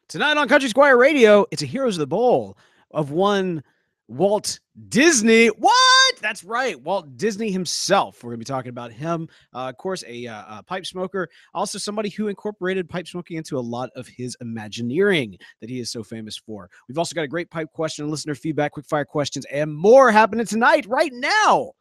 Tonight on Country Squire Radio, it's a Heroes of the Bowl of one Walt Disney. What? That's right, Walt Disney himself. We're going to be talking about him. Of course, a pipe smoker, also somebody who incorporated pipe smoking into a lot of his Imagineering that he is so famous for. We've also got a great pipe question, listener feedback, quick fire questions, and more happening tonight, right now,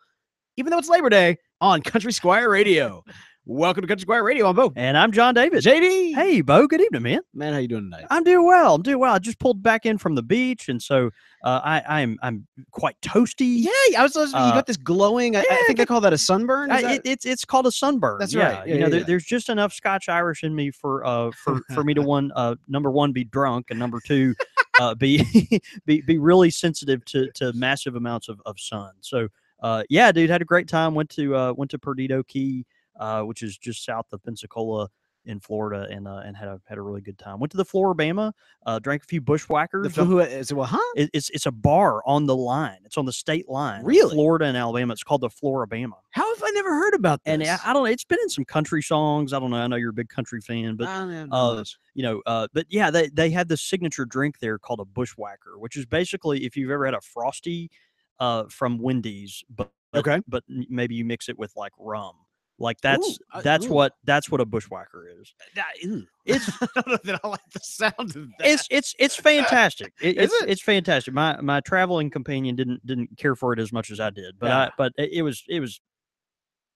even though it's Labor Day on Country Squire Radio. Welcome to Country Squire Radio. I'm Beau. And I'm John David. JD. Hey, Beau. Good evening, man. Man, how you doing tonight? I'm doing well. I just pulled back in from the beach, and so I'm quite toasty. Yeah, I was you got this glowing. I think I call that a sunburn. It's called a sunburn. That's right. Yeah, there's just enough Scotch Irish in me for me to number one, be drunk, and number two, be really sensitive to massive amounts of sun. So yeah, dude, had a great time. Went to Perdido Key, which is just south of Pensacola in Florida, and had a really good time. Went to the Floribama, drank a few bushwhackers. It's a bar on the line. It's on the state line. Really? Florida and Alabama. It's called the Floribama. How have I never heard about this? And I don't know. It's been in some country songs. I don't know. I know you're a big country fan, but but yeah, they had this signature drink there called a bushwhacker, which is basically if you've ever had a Frosty from Wendy's, but maybe you mix it with like rum. Like that's what a bushwhacker is. It's I don't know that I like the sound of that. It's fantastic. It's fantastic. My traveling companion didn't care for it as much as I did, but it was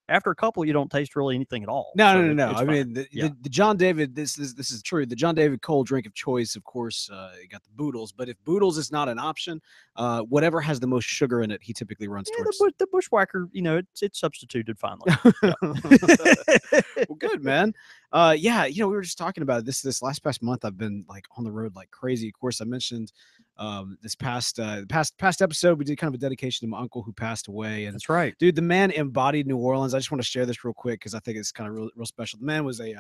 after a couple, you don't taste really anything at all. No. I mean, the John David, this is true. The John David cold drink of choice, of course, you got the Boodles. But if Boodles is not an option, whatever has the most sugar in it, he typically runs towards. The bushwhacker, it's substituted finally. Well, good, man. We were just talking about this past month. I've been like on the road like crazy. Of course, I mentioned this past episode we did kind of a dedication to my uncle who passed away, and that's right, dude, the man embodied New Orleans. I just want to share this real quick because I think it's kind of real special. The man was a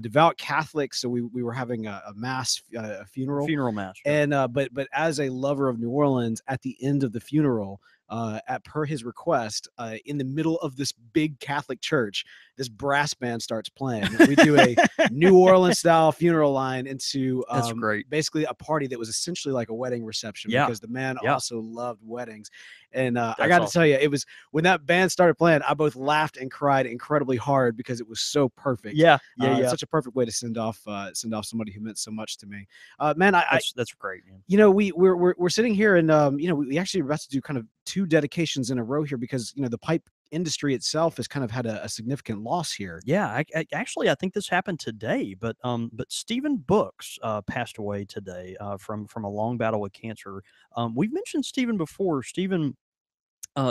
devout Catholic, so we were having a mass, a funeral mass, and but as a lover of New Orleans, at the end of the funeral, per his request, in the middle of this big Catholic church, this brass band starts playing. We do a New Orleans style funeral line into that's great. Basically a party that was essentially like a wedding reception because the man also loved weddings. And I got to tell you, it was when that band started playing, I both laughed and cried incredibly hard because it was so perfect. It's such a perfect way to send off somebody who meant so much to me. Man, that's great, man. We're sitting here and we actually are about to do kind of two dedications in a row here because the pipe industry itself has kind of had a significant loss here. Yeah, I think this happened today, but Stephen Brooks passed away today from a long battle with cancer. We've mentioned Stephen before. Stephen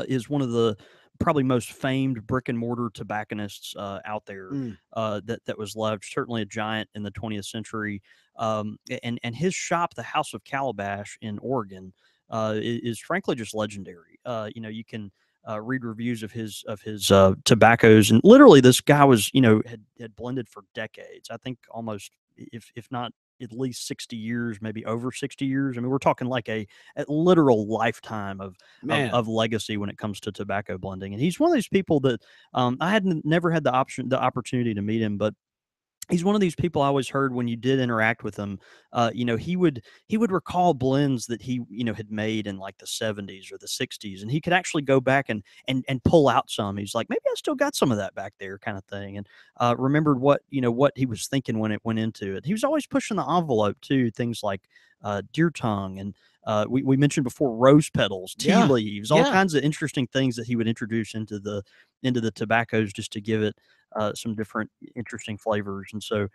is one of the probably most famed brick and mortar tobacconists out there that was left. Certainly a giant in the 20th century. And his shop, the House of Calabash in Oregon, is frankly just legendary. You can read reviews of his tobaccos, and literally this guy was had blended for decades. I think almost if not at least 60 years, maybe over 60 years. I mean, we're talking like a literal lifetime of legacy when it comes to tobacco blending. And he's one of these people that I had never had the opportunity to meet him, but he's one of these people I always heard when you did interact with him, he would recall blends that he, had made in like the 70s or the 60s. And he could actually go back and pull out some. He's like, maybe I still got some of that back there kind of thing. And remembered what he was thinking when it went into it. He was always pushing the envelope too. Things like deer tongue and we mentioned before rose petals, tea leaves, all kinds of interesting things that he would introduce into the tobaccos just to give it some different interesting flavors. And so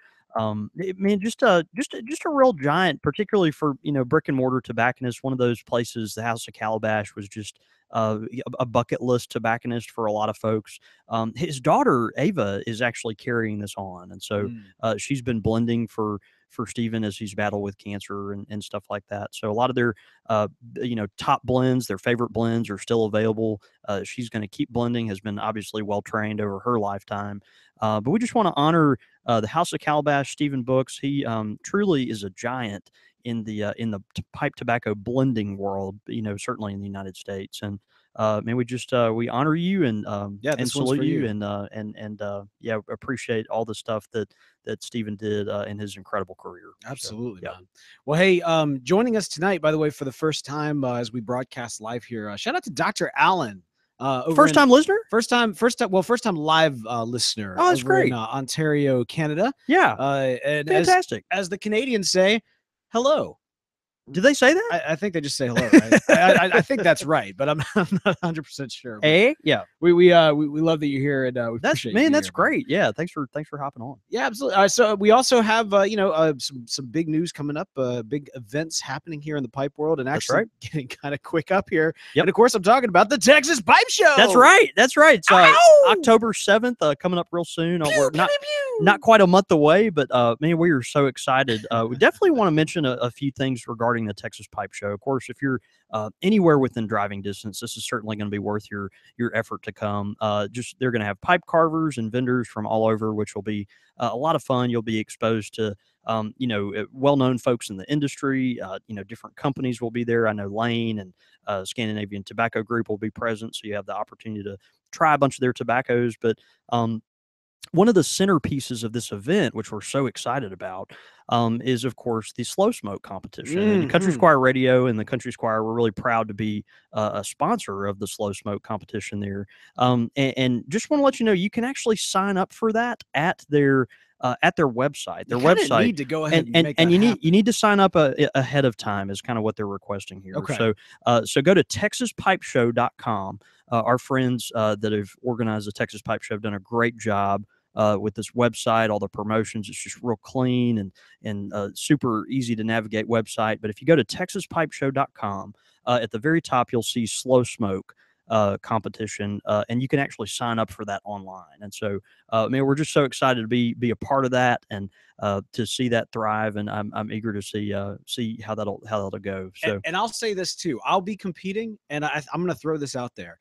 just a real giant, particularly for brick and mortar tobacconists. One of those places, the House of Calabash, was just a bucket list tobacconist for a lot of folks. His daughter Ava is actually carrying this on, and so she's been blending for Stephen as he's battled with cancer and stuff like that. So a lot of their top blends, their favorite blends, are still available. She's going to keep blending, has been obviously well trained over her lifetime. But we just want to honor the House of Calabash, Stephen Brooks. He truly is a giant in the pipe tobacco blending world, certainly in the United States. And man, we just we honor you Yeah, and this one's salute for you you. and yeah, appreciate all the stuff that Stephen did in his incredible career. So Absolutely, yeah, man. Well, hey, joining us tonight, by the way, for the first time as we broadcast live here, shout out to Dr. Allen over first in time listener. first time live listener Oh, that's over in great. Ontario, Canada. Yeah, And fantastic. as the Canadians say, hello. Did they say that? I think they just say hello, right? I think that's right, but I'm, I'm not 100% sure. But Yeah. we love that you're here, and we That's appreciate you man, being that's here, man. great. Yeah, thanks for hopping on. Yeah, absolutely. So we also have some big news coming up, big events happening here in the pipe world, and That's actually right. getting kind of quick up here. Yep. And of course, I'm talking about the Texas Pipe That's Show. right. That's right. It's Ow! October 7th, coming up real soon. Pew, We're pew, not pew, pew. not quite a month away, but man, we are so excited. We definitely want to mention a few things regarding the Texas Pipe Show. Of course, if you're anywhere within driving distance, this is certainly going to be worth your effort to come. Just they're going to have pipe carvers and vendors from all over, which will be a lot of fun. You'll be exposed to well-known folks in the industry. Different companies will be there. I know Lane and Scandinavian Tobacco Group will be present, so you have the opportunity to try a bunch of their tobaccos. But one of the centerpieces of this event, which we're so excited about, is of course the slow smoke competition. And Country Mhm. Squire Radio and the Country Squire were really proud to be a sponsor of the slow smoke competition there. And just want to let you know, you can actually sign up for that at their website. You Their kind of website need to go ahead and and and make and that happen. you need to sign up ahead of time is kind of what they're requesting here. Okay. So go to texaspipeshow.com. Our friends that have organized the Texas Pipe Show have done a great job with this website, all the promotions. It's just real clean and super easy to navigate website. But if you go to texaspipeshow.com, at the very top, you'll see Slow Smoke competition, and you can actually sign up for that online. And so, man, we're just so excited to be a part of that and to see that thrive. And I'm eager to see how that'll go. So And I'll say this too. I'll be competing, and I'm going to throw this out there.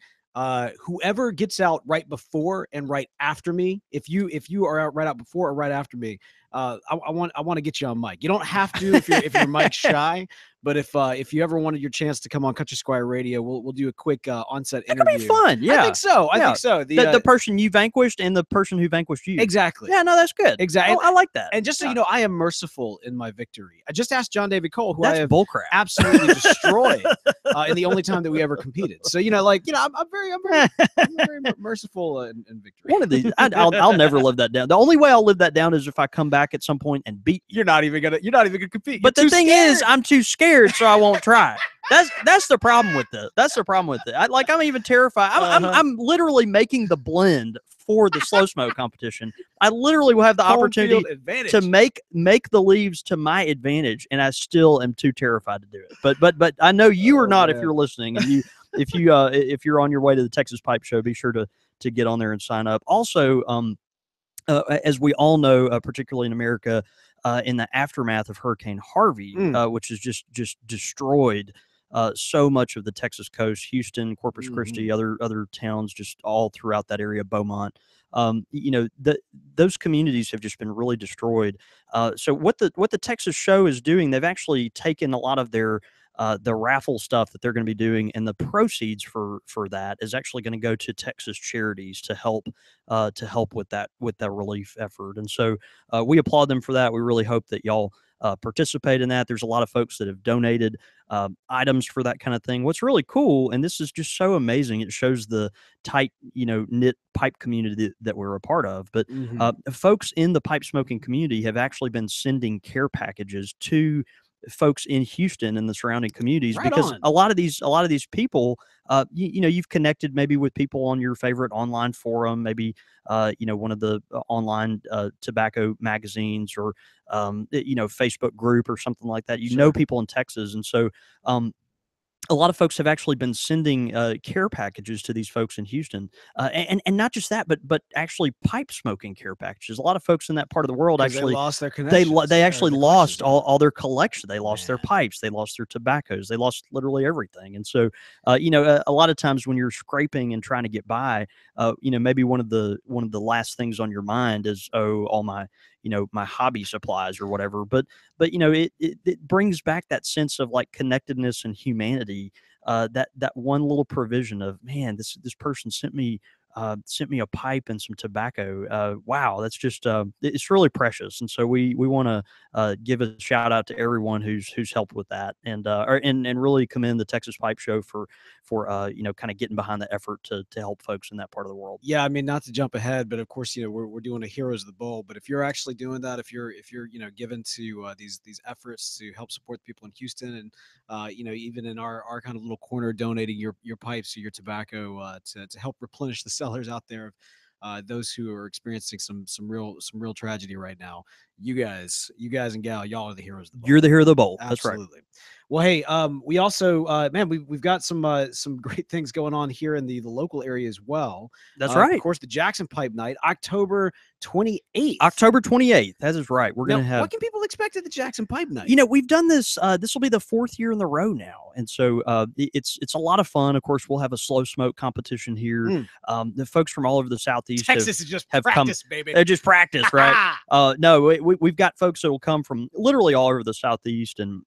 Whoever gets out right before and right after me, if you are out right out before or right after me, I want to get you on mic. You don't have to if you're mic shy, but if you ever wanted your chance to come on Country Squire Radio, we'll do a quick onset that could be interview. fun. I Yeah. think so. I Yeah. think so. The person you vanquished and the person who vanquished you. Exactly. Yeah, no, that's good. Exactly. I like that. And just so Yeah. you know, I am merciful in my victory. I just asked John David Cole, who I That's have bullcrap. absolutely destroyed in the only time that we ever competed. So I'm very merciful in victory. One of these, I'll never live that down. The only way I'll live that down is if I come back at some point and beat you. You're not even gonna compete. But You're the too thing scared. is, I'm too scared, so I won't try. That's the problem with it. That's the problem with it. I'm even terrified. I'm literally making the blend for the slow smoke competition. I literally will have the Home opportunity field advantage. to make the leaves to my advantage, and I still am too terrified to do it. But I know you are not. man. If you're listening, and if you're on your way to the Texas Pipe Show, be sure to get on there and sign up. Also, as we all know, particularly in America, in the aftermath of Hurricane Harvey, which has just destroyed so much of the Texas coast, Houston, Corpus Christi, other towns, just all throughout that area, Beaumont. Those communities have just been really destroyed. So what the Texas Show is doing, they've actually taken a lot of their the raffle stuff that they're going to be doing, and the proceeds for that is actually going to go to Texas charities to help with that relief effort. And so we applaud them for that. We really hope that y'all participate in that. There's a lot of folks that have donated items for that kind of thing. What's really cool, and this is just so amazing, it shows the tight, knit pipe community that we're a part of. But folks in the pipe smoking community have actually been sending care packages to folks in Houston and the surrounding communities, Right because on. a lot of these people, you've connected maybe with people on your favorite online forum, maybe one of the online tobacco magazines, or Facebook group or something like that. Sure. People in Texas, and so a lot of folks have actually been sending care packages to these folks in Houston, and not just that, but actually pipe smoking care packages. A lot of folks in that part of the world Because they actually lost their connections. they actually their lost collections, all their collection. They lost their Man. pipes, they lost their tobaccos, they lost literally everything. And so, a lot of times when you're scraping and trying to get by, maybe one of the last things on your mind is, oh, all my my hobby supplies or whatever. But it brings back that sense of like connectedness and humanity that one little provision of, man, this person sent me a pipe and some tobacco. Wow, that's just it's really precious. And so we want to give a shout out to everyone who's helped with that, and really commend the Texas Pipe Show for kind of getting behind the effort to help folks in that part of the world. Yeah, I mean, not to jump ahead, but of course, we're doing a Heroes of the Bowl. But if you're actually doing that, if you're given to these efforts to help support the people in Houston, and even in our kind of little corner, donating your pipes or your tobacco to help replenish the cellars out there of those who are experiencing some real tragedy right now. You guys and gal, y'all are the heroes of the bowl. You're the hero of the bowl. Absolutely. That's right. Well, hey, we also, man, we've got some great things going on here in the local area as well. That's right. Of course, the Jackson Pipe Night, October 28th. October 28th. That is right. We're going to have. What can people expect at the Jackson Pipe Night? We've done this. This will be the 4th year in a row now, and so it's a lot of fun. Of course, we'll have a slow smoke competition here. The folks from all over the Southeast Texas is just have practice, come, baby. They're just practice, right? No, we've got folks that will come from literally all over the Southeast and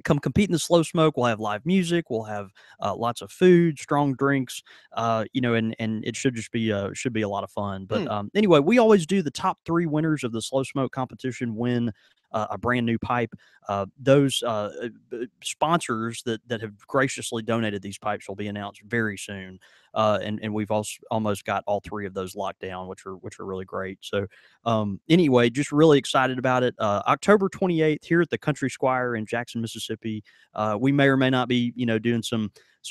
come compete in the slow smoke. We'll have live music. We'll have lots of food, strong drinks, and it should just be a lot of fun. But anyway, we always do the top 3 winners of the slow smoke competition win a brand new pipe. Those sponsors that have graciously donated these pipes will be announced very soon. And we've also almost got all 3 of those locked down, which are really great. So anyway, just really excited about it. October 28th here at the Country Squire in Jackson, Mississippi. We may or may not be, doing some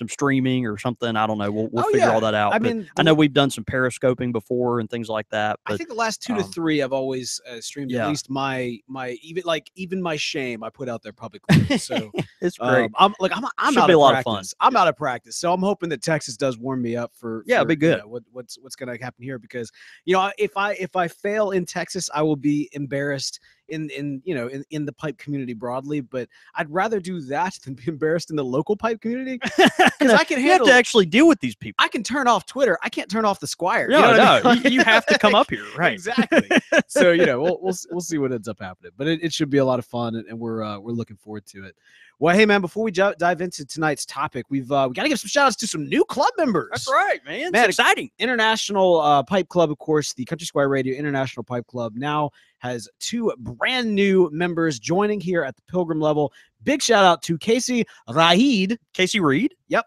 streaming or something. I don't know. We'll figure all that out. I mean, I know we've done some periscoping before and things like that. But, I think the last 2 to 3 I've always streamed at least my even my shame I put out there publicly. So it's great. I'm out of practice. I'm out of practice. So I'm hoping that Texas does warm me up for it'd be good. What's going to happen here, because if I fail in Texas, I will be embarrassed in the pipe community broadly, but I'd rather do that than be embarrassed in the local pipe community, because I can handle. You have to actually deal with these people. I can turn off Twitter. I can't turn off the Squire. No, you have to come up here, right? Exactly. So we'll see what ends up happening, but it should be a lot of fun, and we're looking forward to it. Well, hey, man, before we dive into tonight's topic, we got to give some shout outs to some new club members. That's right, man. It's exciting. International Pipe Club, of course, the Country Squire Radio International Pipe Club now has 2 brand new members joining here at the Pilgrim level. Big shout out to Casey Reed. Casey Reed? Yep.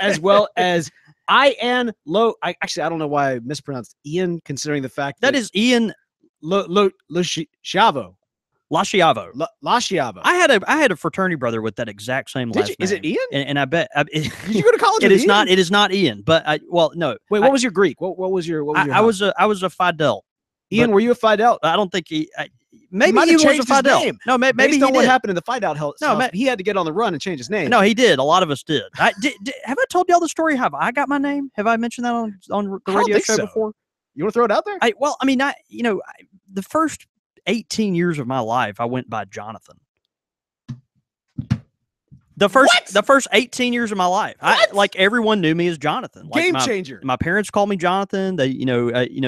As well as Ian Lo. I don't know why I mispronounced Ian, considering the fact that is Ian Lasciavo. Lasciavo. I had a fraternity brother with that exact same last name. Is it Ian? And I bet did you go to college? It is not. It is not Ian. But no. Wait, what was your Greek? What was your? I was a Fidel. Ian, were you a Fidel? I don't think maybe he was a Fidel. No, maybe based he on did. What happened in the Fidel house. No, he had to get on the run and change his name. No, he did. A lot of us did. Have I told y'all the story? Have I got my name? Have I mentioned that on the radio show before? You want to throw it out there? The first 18 years of my life, I went by Jonathan. The first 18 years of my life, everyone knew me as Jonathan. Game changer. My parents called me Jonathan. They,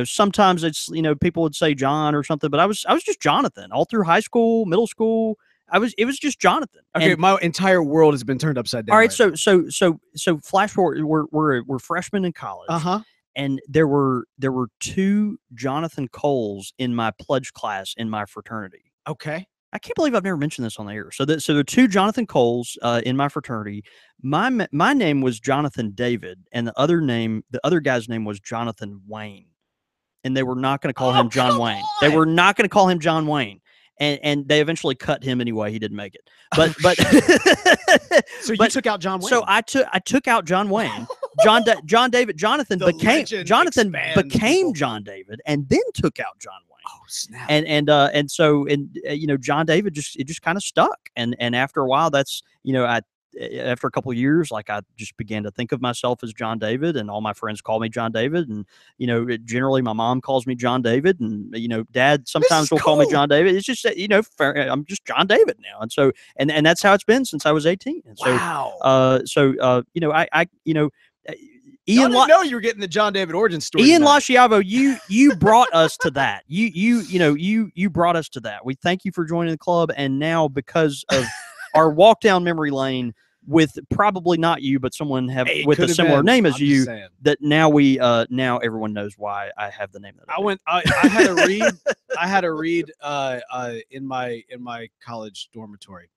sometimes it's, people would say John or something, but I was just Jonathan all through high school, middle school. It was just Jonathan. Okay, my entire world has been turned upside down. All right, so flash forward, we're freshmen in college. And there were 2 Jonathan Coles in my pledge class in my fraternity. Okay. I can't believe I've never mentioned this on the air. So there are 2 Jonathan Coles in my fraternity. My name was Jonathan David, and the other guy's name was Jonathan Wayne. And they were not going to call him John Wayne. They were not going to call him John Wayne. And they eventually cut him anyway. He didn't make it. But so you took out John Wayne. So I took out John Wayne. John David Jonathan became John David, and then took out John Wayne. Oh snap! And so John David just kind of stuck. And after a while, that's after a couple of years, I just began to think of myself as John David, and all my friends call me John David. And, generally my mom calls me John David, and, Dad sometimes will call me John David. It's just, I'm just John David now. And so, and that's how it's been since I was 18. And so, wow. Ian, I didn't know you were getting the John David origin story. Ian Lasciavo, you brought us to that. You brought us to that. We thank you for joining the club. And now, because of our walk down memory lane, with probably not you, but someone Hey, it with a could have similar been. name as I'm just you. saying. That now everyone knows why I have the name that I do. I had to read. I had to read in my college dormitory.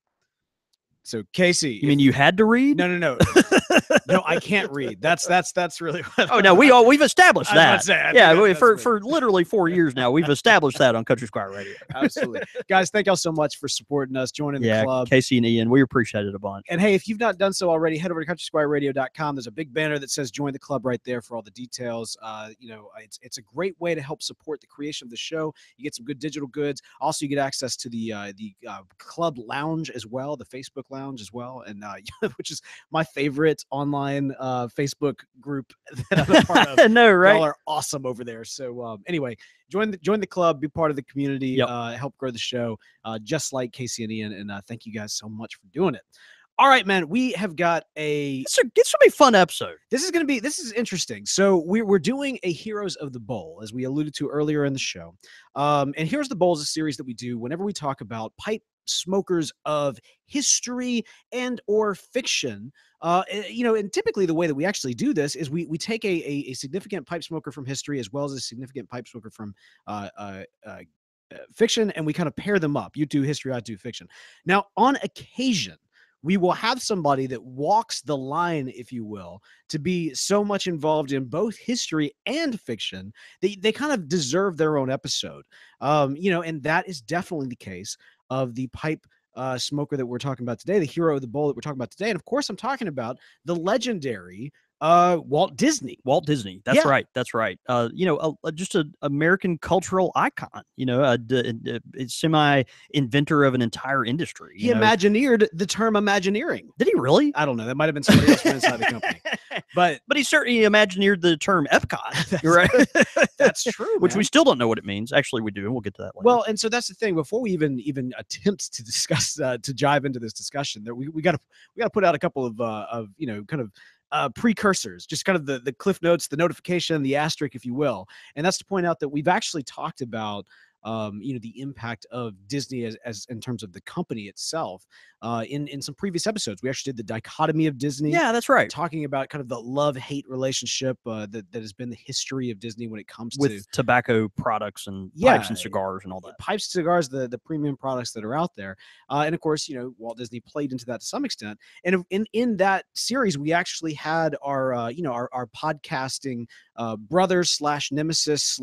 So Casey, You mean you had to read? no. No, I can't read. That's really what. Oh no, we've established I was about that. to say, I think Yeah, that's what- for literally 4 years now, we've established that on Country Squire Radio. Absolutely. Guys, thank y'all so much for supporting us, joining the Yeah, club. Casey and Ian, we appreciate it a bunch. And hey, if you've not done so already, head over to countrysquireradio.com. There's a big banner that says join the club right there for all the details. It's a great way to help support the creation of the show. You get some good digital goods. Also, you get access to the club lounge as well, the Facebook lounge as well, and which is my favorite online Facebook group that I'm a part of. No, right? Y'all are awesome over there. So anyway, join the club, be part of the community, Yep. help grow the show, just like Casey and Ian. And thank you guys so much for doing it. All right, man. We have got It's gonna be a fun episode. This is interesting. So we're doing a Heroes of the Bowl, as we alluded to earlier in the show. And Heroes of the Bowl is a series that we do whenever we talk about pipe smokers of history and or fiction. And typically the way that we actually do this is we take a significant pipe smoker from history as well as a significant pipe smoker from fiction, and we kind of pair them up. You do history, I do fiction. Now, on occasion, we will have somebody that walks the line, if you will, to be so much involved in both history and fiction. They kind of deserve their own episode. And that is definitely the case of the pipe smoker that we're talking about today, the hero of the bowl that we're talking about today. And of course, I'm talking about the legendary Walt Disney. Walt Disney. That's Yeah. right. That's right. Just an American cultural icon, a semi inventor of an entire industry. He imagineered the term Imagineering. Did he really? I don't know. That might have been somebody else from inside the company. But he certainly imagineered the term Epcot. You're right. That's true. Which we still don't know what it means. Actually, we do, and we'll get to that later. Well, and so that's the thing. Before we even attempt to discuss to jive into this discussion, that we got to put out a couple of kind of precursors, just kind of the cliff notes, the notification, the asterisk, if you will. And that's to point out that we've actually talked about the impact of Disney as in terms of the company itself in some previous episodes. We actually did the dichotomy of Disney. Yeah, that's right. Talking about kind of the love-hate relationship that has been the history of Disney when it comes with to tobacco products and pipes and cigars and all that. Pipes, cigars, the premium products that are out there. And of course, Walt Disney played into that to some extent. And in that series, we actually had our podcasting brothers / nemesis /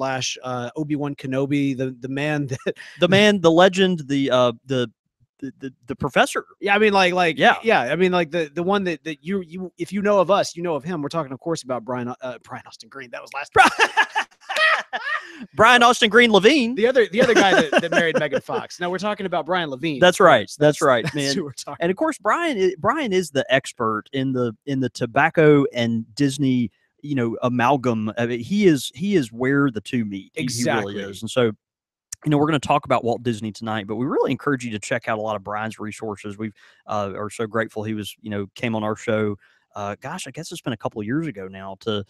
Obi-Wan Kenobi, the man that the legend, the professor. Yeah, I mean, yeah. I mean, like the one that you if you know of us, you know of him. We're talking, of course, about Brian Austin Green. That was last Brian Austin Green Levine. The other guy that married Megan Fox. Now we're talking about Brian Levine. That's right. That's right, man. Who we're talking and of course, Brian is the expert in the tobacco and Disney, amalgam. I mean, he is where the two meet. Exactly. He really is. And so, we're going to talk about Walt Disney tonight, but we really encourage you to check out a lot of Brian's resources. We are so grateful he was, came on our show. Gosh, I guess it's been a couple of years ago now to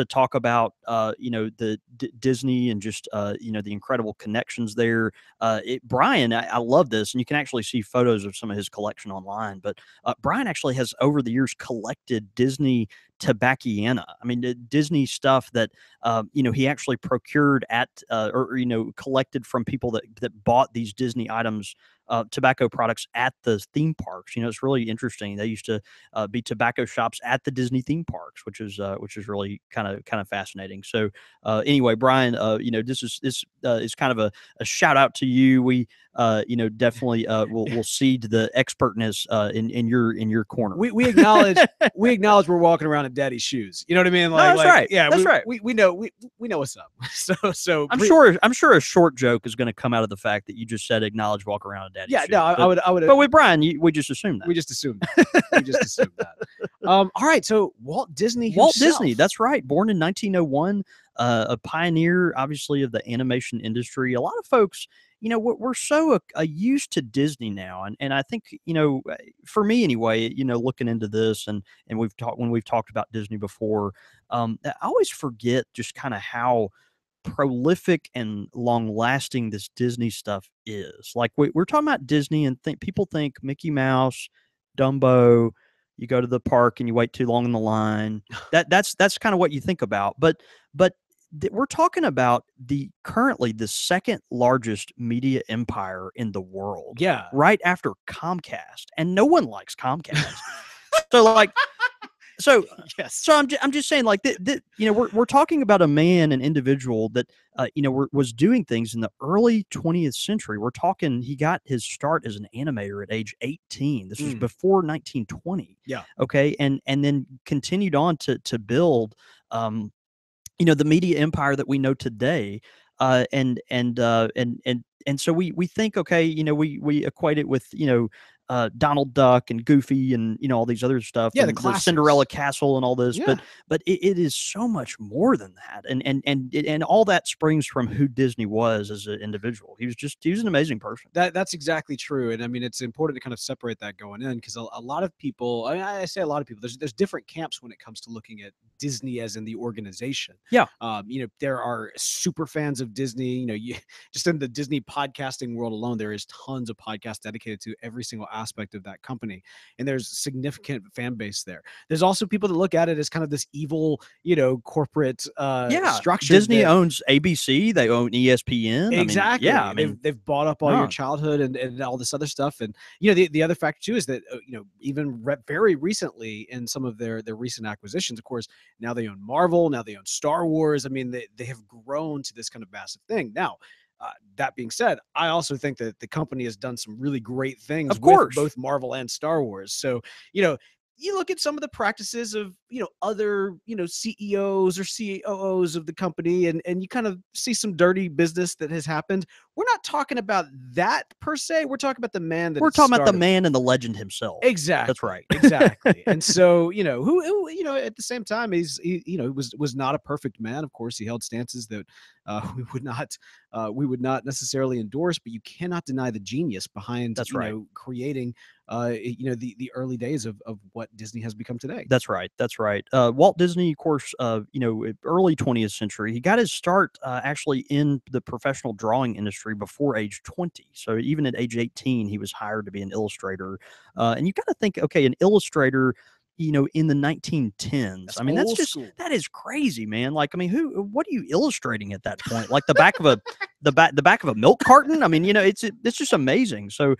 talk about, the Disney and just, the incredible connections there. Brian, I love this, and you can actually see photos of some of his collection online, but Brian actually has over the years collected Disney tobacciana. I mean, the Disney stuff that, he actually procured at, collected from people that bought these Disney items, tobacco products at the theme parks. It's really interesting. They used to be tobacco shops at the Disney theme parks, which is really kind of fascinating. So anyway, Brian, this is kind of a shout out to you. We definitely we'll cede the expertness in your corner. We acknowledge we're walking around in daddy's shoes. You know what I mean? That's right. Yeah, that's right. We know what's up. So I'm sure a short joke is going to come out of the fact that you just said acknowledge walk around in daddy's shoes. No, I would. But with Brian, we just assumed that. We just assumed that. All right. So Walt Disney himself. Walt Disney, that's right. Born in 1901, a pioneer, obviously, of the animation industry. A lot of folks, we're so used to Disney now, and I think, for me anyway, looking into this, and when we've talked about Disney before, I always forget just kind of how prolific and long lasting this Disney stuff is. Like we're talking about Disney, and people think Mickey Mouse, Dumbo, you go to the park and you wait too long in the line. That's kind of what you think about. But we're talking about currently the second largest media empire in the world, Yeah. right after Comcast, and no one likes Comcast. So like, so Yes. so I'm just saying, like, you know, we're talking about a man, an individual that you know, was doing things in the early 20th century. We're talking he got his start as an animator at age 18. This was Mm. before 1920. Yeah. Okay, and then continued on to build you know, the media empire that we know today. And so we think, okay, you know, we equate it with, you know, Donald Duck and Goofy and, you know, all these other stuff Yeah, the and the Cinderella classics. Castle and all this, Yeah. but it is so much more than that, and all that springs from who Disney was as an individual. He was an amazing person. That's exactly true, and I mean, it's important to kind of separate that going in because a lot of people, I say a lot of people, there's different camps when it comes to looking at Disney as in the organization. Yeah, You know, there are super fans of Disney. You know, you just in the Disney podcasting world alone, there is tons of podcasts dedicated to every single aspect of that company, and there's significant fan base there. There's also people that look at it as kind of this evil, you know, corporate yeah. structure Disney that owns ABC. They own ESPN. I mean, yeah. I exactly. mean, They've bought up all your no, childhood and all this other stuff. And you know, the other factor too is that you know, even very recently in some of their recent acquisitions, of course, now they own Marvel, now they own Star Wars. I mean, they have grown to this kind of massive thing. Now, that being said, I also think that the company has done some really great things of with course. both Marvel and Star Wars. So, you know, you look at some of the practices of, you know, other, you know, CEOs or COOs of the company, and you kind of see some dirty business that has happened. We're not talking about that per se. We're talking about the man that We're it talking about the started with. man and the legend himself. That's Exactly, right. exactly. And so, you know, who you know, at the same time, you know, was not a perfect man. Of course, he held stances that we would not necessarily endorse, but you cannot deny the genius behind, That's you right. know, creating you know, the early days of what Disney has become today. That's right. That's right. Walt Disney, of course, you know, early 20th century, he got his start actually in the professional drawing industry before age 20. So even at age 18, he was hired to be an illustrator. And you got to think, okay, an illustrator, you know, in the 1910s. That's I mean, old school. that is crazy, man. Like, I mean, what are you illustrating at that point? Like the back of a milk carton? I mean, you know, it's just amazing. So,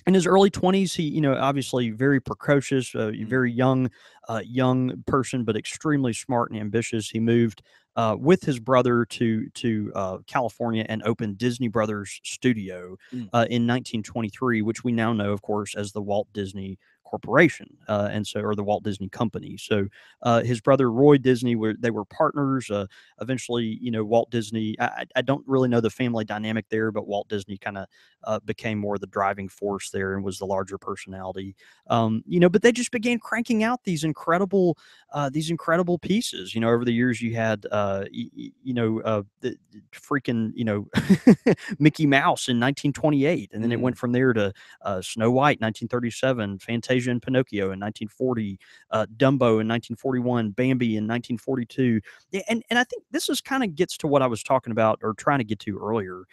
in his early 20s, he, you know, obviously very precocious, Mm, very young person, but extremely smart and ambitious. He moved with his brother to California and opened Disney Brothers Studio mm. in 1923, which we now know, of course, as the Walt Disney Corporation, and so, or the Walt Disney Company. So his brother Roy Disney they were partners. Eventually, you know, Walt Disney. I don't really know the family dynamic there, but Walt Disney kind of became more the driving force there and was the larger personality. You know, but they just began cranking out these incredible pieces. You know, over the years, you had you know, the freaking, you know, Mickey Mouse in 1928, and then it Mm. went from there to Snow White 1937, Fantasia and Pinocchio in 1940, Dumbo in 1941, Bambi in 1942. Yeah, and I think this is kind of gets to what I was talking about or trying to get to earlier.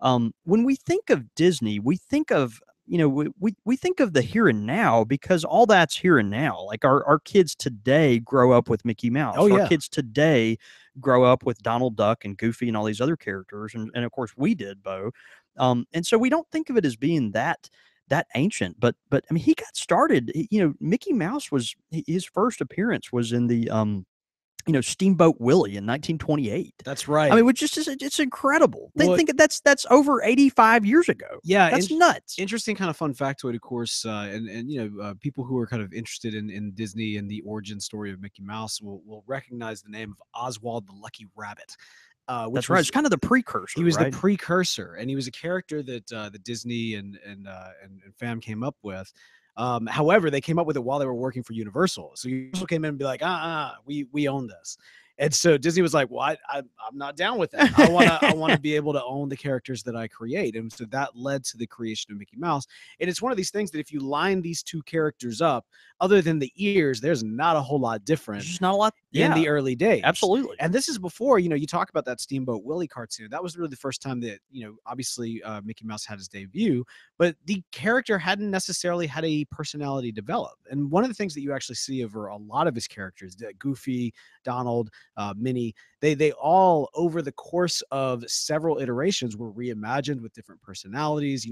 When we think of Disney, we think of, you know, we think of the here and now because all that's here and now. Like our kids today grow up with Mickey Oh Mouse. Our yeah. kids today grow up with Donald Duck and Goofy and all these other characters, and of course we did, Beau. And so we don't think of it as being that ancient, but I mean, he got started. You know, Mickey Mouse was his first appearance was in the you know, Steamboat Willie in 1928. That's I mean, right. which just is it's incredible. Well, Think that's over 85 years ago. yeah, That's nuts. interesting kind of fun factoid, of course, and you know, people who are kind of interested in Disney and the origin story of Mickey Mouse will recognize the name of Oswald the Lucky Rabbit, That's which right. was It's kind of the precursor, he was the right? precursor, and he was a character that the Disney and fam came up with. However, they came up with it while they were working for Universal. So Universal came in and be like, we own this. And so Disney was like, "Well, I'm not down with that. I want to be able to own the characters that I create." And so that led to the creation of Mickey Mouse. And it's one of these things that if you line these two characters up, other than the ears, there's not a whole lot There's different just not a lot. in Yeah, the early days. absolutely. And this is before, you talk about that Steamboat Willie cartoon. That was really the first time that, obviously Mickey Mouse had his debut, but the character hadn't necessarily had a personality develop. And one of the things that you actually see over a lot of his characters, Goofy, Donald, Minnie, they all over the course of several iterations were reimagined with different personalities.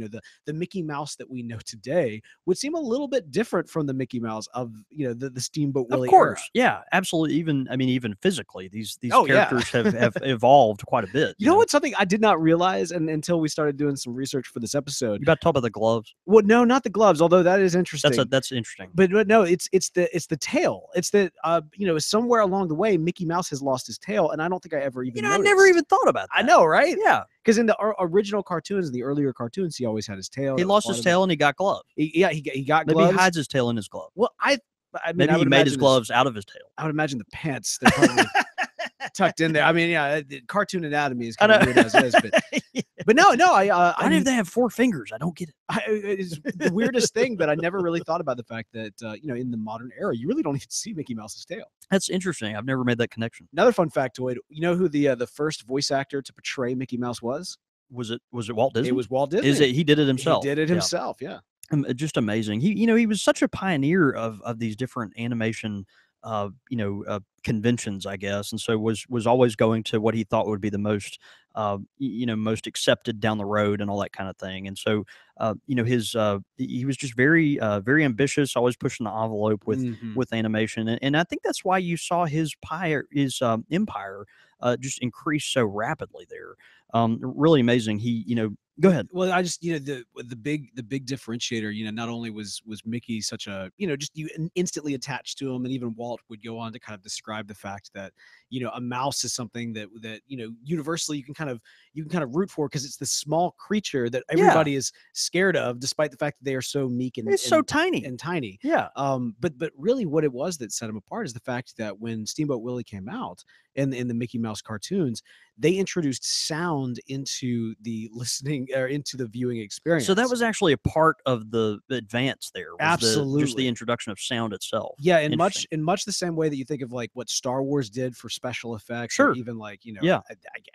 The Mickey Mouse that we know today would seem a little bit different from the Mickey Mouse of the Steamboat Of Willie era. course, yeah, absolutely. Even physically, these Oh, yeah. characters have evolved quite a bit. You know what's something I did not realize until we started doing some research for this You episode? about to talk about the gloves? Well, no, not the gloves, although that is interesting. That's interesting. But no, it's the tail. It's that somewhere along the way, Mickey Mouse has lost his tail, and I don't think I ever even I noticed. never even thought about that. I know, right? Yeah, Because in the original cartoons, the earlier cartoons, he always had his tail. he That was lost part his of it. tail and he got gloves. He got Maybe gloves. he hides his tail in his glove. Well, I mean, Maybe I he would made his imagine gloves out of his tail. I would imagine the pants they're probably tucked in there. I mean, yeah, cartoon anatomy is I kind of know. weird as is, but no, Why I do they have 4 fingers? I don't get it. it's the weirdest thing, but I never really thought about the fact that in the modern era, you really don't even see Mickey Mouse's tail. That's interesting. I've never made that connection. Another fun factoid: you know who the first voice actor to portray Mickey Mouse was? Was it Walt Disney? It was Walt Disney. Is it? He did it himself. He did it Yeah. himself. Yeah. Just amazing. He was such a pioneer of these different animation conventions, I guess, and so was always going to what he thought would be the most most accepted down the road and all that kind of thing. And so his he was just very ambitious, always pushing the envelope Mhm. with animation, and I think that's why you saw his empire just increase so rapidly there. Really amazing. Go ahead. Well, I just the big differentiator. Not only was Mickey such a just you instantly attached to him, and even Walt would go on to kind of describe the fact that a mouse is something that universally you can kind of root for because it's this small creature that everybody is scared of, despite the fact that they are so meek and It's so tiny. and tiny. Yeah. But really, what it was that set him apart is the fact that when Steamboat Willie came out in the Mickey Mouse cartoons, they introduced sound into the listening or into the viewing experience. So that was actually a part of the advance there. Was just Absolutely. the introduction of sound itself. Yeah, in Interesting. much the same way that you think of like what Star Wars did for special effects, Sure. or even like Yeah.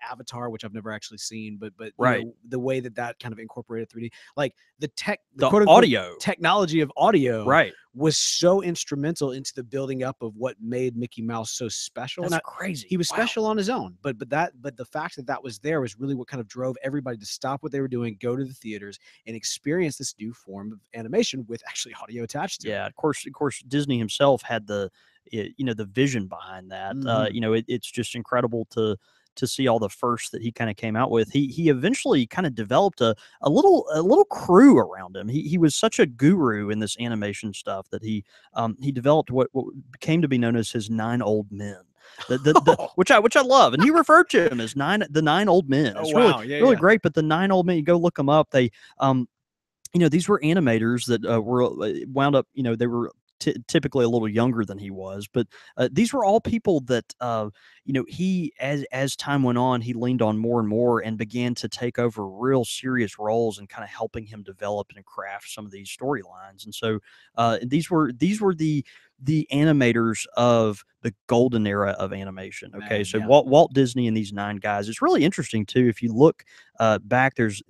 Avatar, which I've never actually seen, but Right. the way that kind of incorporated 3D, like the The quote unquote audio. technology of audio, Right. was so instrumental into the building up of what made Mickey Mouse so special. That's Now, crazy. he was Wow. special on his own, but the fact that was there was really what kind of drove everybody to stop what they were doing, go to the theaters, and experience this new form of animation with actually audio attached to it. Yeah, of course, Disney himself had the vision behind that. Mhm. It's just incredible to see all the firsts that he kind of came out with. He eventually kind of developed a little crew around him. He was such a guru in this animation stuff that he developed what came to be known as his 9 old men. Which I love, and he referred to him as the 9 old men. Oh, It's wow. really Yeah, really yeah. great. But the 9 old men, you go look them up. They these were animators that were wound up, they were typically a little younger than he was, but these were all people that, he, as time went on, he leaned on more and more and began to take over real serious roles and kind of helping him develop and craft some of these storylines. And so these were the animators of the golden era of animation. Okay, Man, so yeah. Walt Disney and these 9 guys. It's really interesting too. If you look back, there's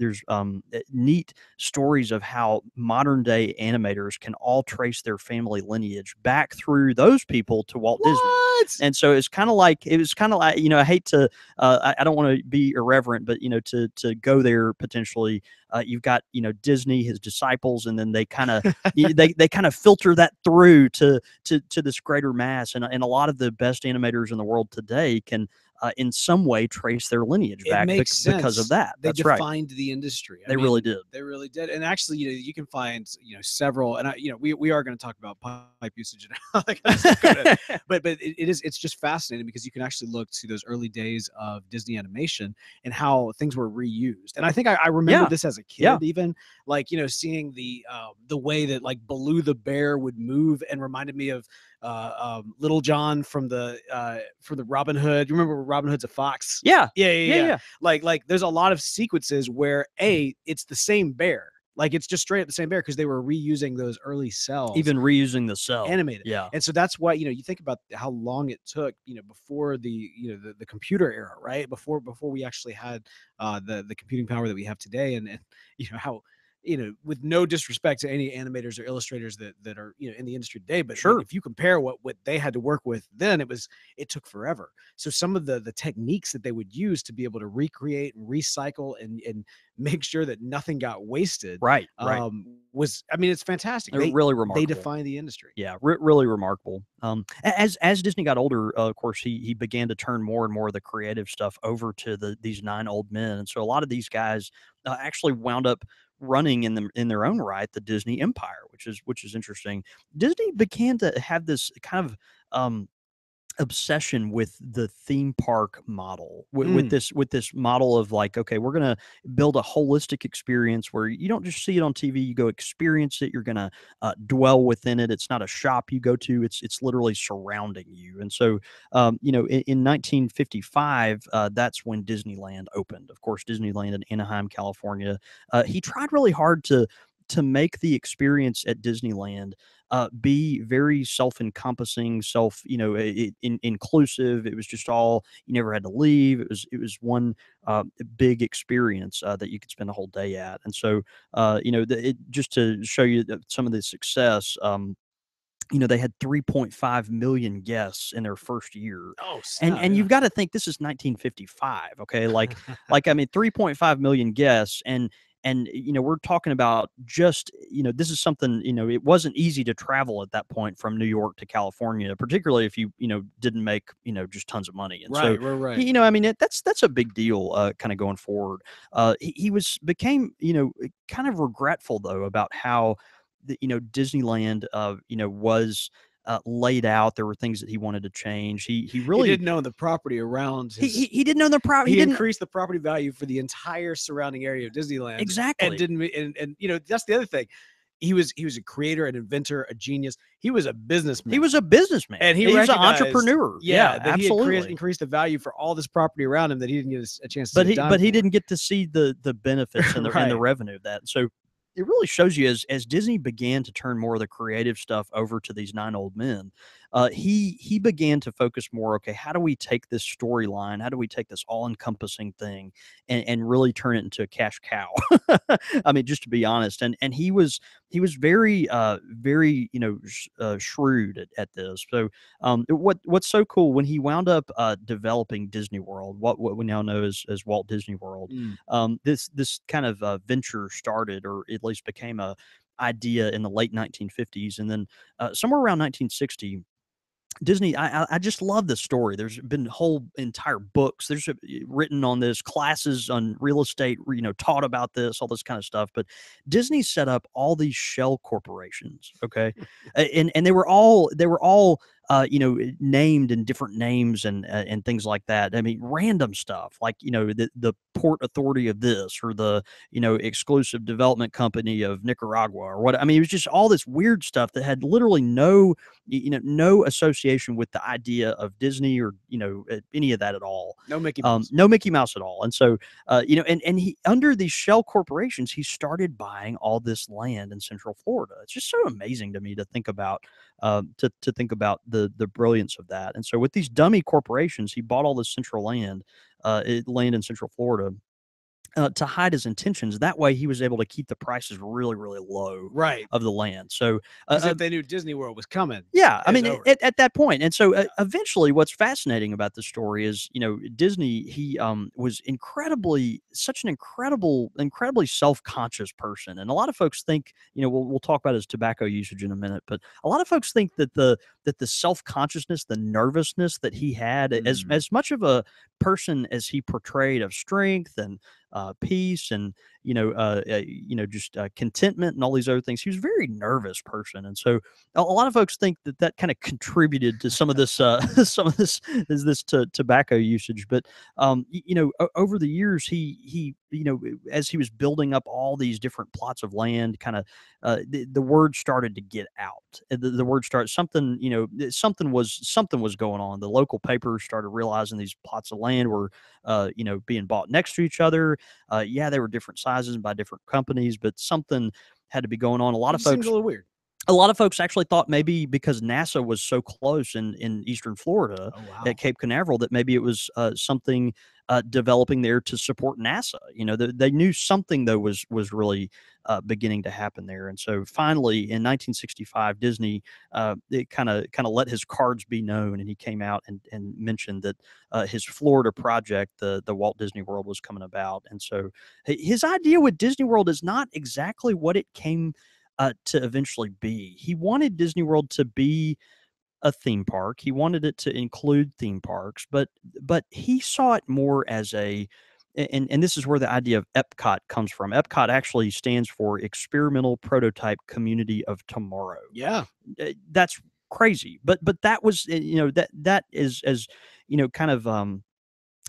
neat stories of how modern day animators can all trace their family lineage back through those people to Walt Disney. What? And so it was kind of like, I hate to, I don't want to be irreverent, but to go there potentially, you've got Disney, his disciples, and then they kind of they kind of filter that through to this greater mass, and a lot of the best animators in the world today can in some way trace their lineage It back makes because of sense. that. They That's right. defined the industry. They really did. They really did. And actually, you can find, several, and we are going to talk about pipe usage and all that kind of stuff. But it's just fascinating because you can actually look to those early days of Disney animation and how things were reused. And I think I remember Yeah. this as a kid, Yeah. even like, seeing the way that like Baloo the bear would move and reminded me of Little John from the Robin Hood. You remember Robin Hood's a fox? Yeah. Yeah. Yeah. Like there's a lot of sequences where it's the same bear. Like it's just straight up the same bear because they were reusing those early cells, Even reusing the cell. animated. Yeah. And so that's why, you think about how long it took, before the computer era, right? Before we actually had the computing power that we have today, and how, with no disrespect to any animators or illustrators that are, in the industry today, but Sure. if you compare what they had to work with then, it took forever. So some of the techniques that they would use to be able to recreate and recycle and make sure that nothing got wasted, Right. it's fantastic. They're really They remarkable. define the industry. Yeah, really remarkable. As Disney got older, of course, he began to turn more and more of the creative stuff over to these 9 old men, and so a lot of these guys actually wound up running in their own right the Disney empire, which is interesting. Disney began to have this kind of obsession with the theme park model, with this model of like, okay, we're gonna build a holistic experience where you don't just see it on TV, you go experience it, you're gonna dwell within it. It's not a shop you go to, it's literally surrounding you. And so in 1955, that's when Disneyland opened. Of course, Disneyland in Anaheim, California. He tried really hard to make the experience at Disneyland be very self-encompassing, inclusive. It was just all, you never had to leave. It was one big experience that you could spend a whole day at. And so just to show you some of the success. They had 3.5 million guests in their first year. Oh, And you've got to think this is 1955, okay? Like I mean 3.5 million guests, and we're talking about just, this is something, it wasn't easy to travel at that point from New York to California, particularly if you didn't make, just tons of money. And so right. I mean that's a big deal kind of going forward. He became, kind of regretful though about how Disneyland, was laid out. There were things that he wanted to change. He really didn't own the property around his. he didn't own the property. He didn't increased the property value for the entire surrounding area of Disneyland. exactly. And didn't and that's the other thing. He was a creator, an inventor, a genius. He was a businessman. He was a businessman. And he was an recognized, entrepreneur. Yeah, that absolutely. he had increased the value for all this property around him that he didn't get a chance to But see he done but he for. didn't get to see the benefits and the Right. revenue of that. So it really shows you as Disney began to turn more of the creative stuff over to these 9 old men, he began to focus more. Okay, how do we take this storyline? How do we take this all encompassing thing and really turn it into a cash cow? I mean, just to be honest, and he was very very shrewd at this. So what's so cool when he wound up developing Disney World, what we now know as Walt Disney World. This kind of venture started, or at least became a idea in the late 1950s, and then somewhere around 1960. Disney, I just love this story. There's been whole entire books. There's written on this, classes on real estate, taught about this, all this kind of stuff. But Disney set up all these shell corporations, okay, and they were all named in different names and things like that. I mean, random stuff like the Port Authority of this, or the Exclusive Development Company of Nicaragua, or what. I mean, it was just all this weird stuff that had literally no association with the idea of Disney, or any of that at all. No Mickey Mouse. No Mickey Mouse at all. And so and he, under these shell corporations, he started buying all this land in Central Florida. It's just so amazing to me to think about, to think about the brilliance of that. And so with these dummy corporations, he bought all this central land in Central Florida, to hide his intentions. That way he was able to keep the prices really, really low, Right. of the land. So if they knew Disney World was coming. Yeah, I mean, at that point. And so eventually what's fascinating about the story is, Disney, he was such an incredibly self-conscious person. And a lot of folks think, we'll talk about his tobacco usage in a minute, but a lot of folks think that the self-consciousness, the nervousness that he had, as much of a person as he portrayed, of strength and peace, and just contentment and all these other things. He was a very nervous person, and so a lot of folks think that that kind of contributed to some of this some of this tobacco usage. But over the years, he as he was building up all these different plots of land, kind of the word started to get out. The word started something, something was going on. The local papers started realizing these plots of land were being bought next to each other. Yeah, they were different sizes by different companies, but something had to be going on. It just seems a little weird. A lot of folks actually thought maybe because NASA was so close in eastern Florida Oh, at wow. Cape Canaveral that maybe it was something developing there to support NASA. They knew something though was really beginning to happen there, and so finally in 1965, Disney it kind of let his cards be known, and he came out and mentioned that his Florida project, the Walt Disney World, was coming about, and so his idea with Disney World is not exactly what it came to eventually be. He wanted Disney World to be a theme park. He wanted it to include theme parks, but he saw it more as and this is where the idea of Epcot comes from. Epcot actually stands for Experimental Prototype Community of Tomorrow. Yeah. That's crazy, but that was that is as kind of